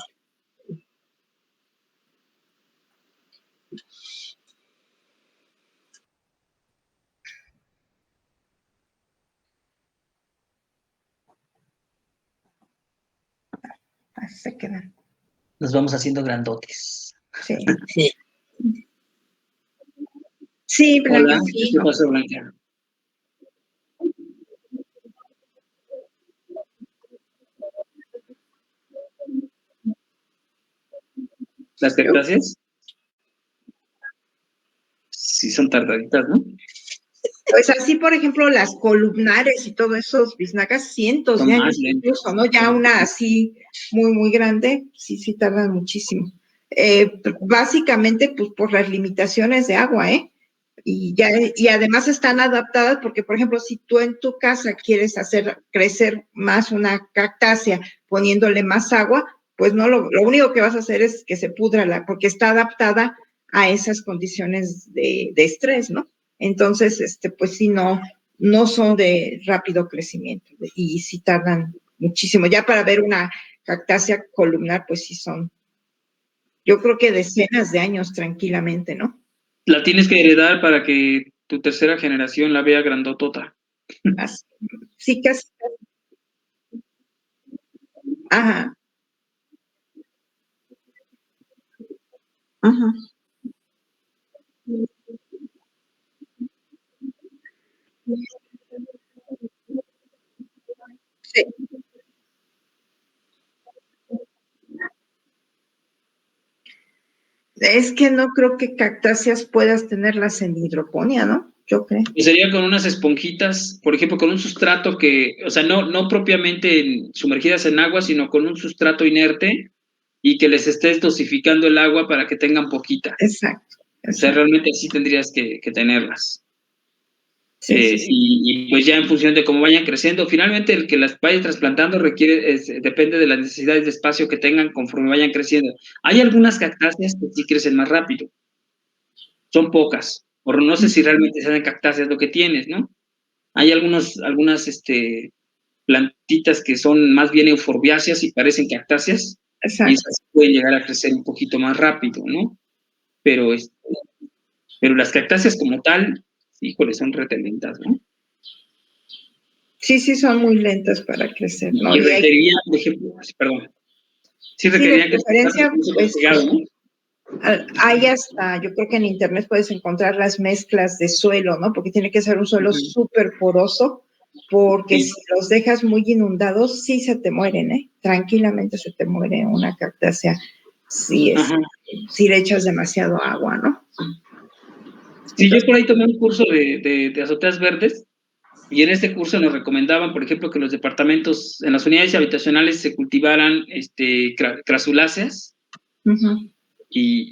Así se quedan. Nos vamos haciendo grandotes. Sí. Sí, Blanca. Hola, ¿qué pasó, Blanca? ¿Las cactáceas? Sí, son tardaditas, ¿no? Pues así, por ejemplo, las columnares y todo esos biznagas, cientos de años incluso, ¿no? Ya una así muy, muy grande, sí tardan muchísimo. Básicamente, pues por las limitaciones de agua, ¿eh? Y además están adaptadas porque, por ejemplo, si tú en tu casa quieres hacer crecer más una cactácea poniéndole más agua, pues no, lo único que vas a hacer es que se pudra, porque está adaptada a esas condiciones de estrés, ¿no? Entonces, pues sí, no son de rápido crecimiento y sí tardan muchísimo. Ya para ver una cactácea columnar, pues sí son, yo creo que decenas de años tranquilamente, ¿no? La tienes que heredar para que tu tercera generación la vea grandotota. Sí, casi. Ajá. Ajá. Sí. Es que no creo que cactáceas puedas tenerlas en hidroponía, ¿no? Yo creo. Y sería con unas esponjitas, por ejemplo, con un sustrato que, o sea, no propiamente sumergidas en agua, sino con un sustrato inerte y que les estés dosificando el agua para que tengan poquita. Exacto. O sea, realmente sí tendrías que tenerlas. Sí. Y pues ya en función de cómo vayan creciendo, finalmente el que las vaya trasplantando depende de las necesidades de espacio que tengan conforme vayan creciendo. Hay algunas cactáceas que sí crecen más rápido, son pocas, o no sé si realmente sean cactáceas lo que tienes, ¿no? Hay algunas plantitas que son más bien euforbiáceas y parecen cactáceas, Exacto. y esas pueden llegar a crecer un poquito más rápido, ¿no? Pero las cactáceas como tal, híjole, son retentas, ¿no? Sí, son muy lentas para crecer, ¿no? Y requerirían, por ejemplo, perdón. Sí requerirían de preferencia, pues, ¿no? hay hasta, yo creo que en internet puedes encontrar las mezclas de suelo, ¿no? Porque tiene que ser un suelo súper poroso, porque si los dejas muy inundados, sí se te mueren, ¿eh? Tranquilamente se te muere una cactácea si le echas demasiado agua, ¿no? Sí, yo por ahí tomé un curso de azoteas verdes, y en este curso nos recomendaban, por ejemplo, que en los departamentos, en las unidades habitacionales se cultivaran crasuláceas, y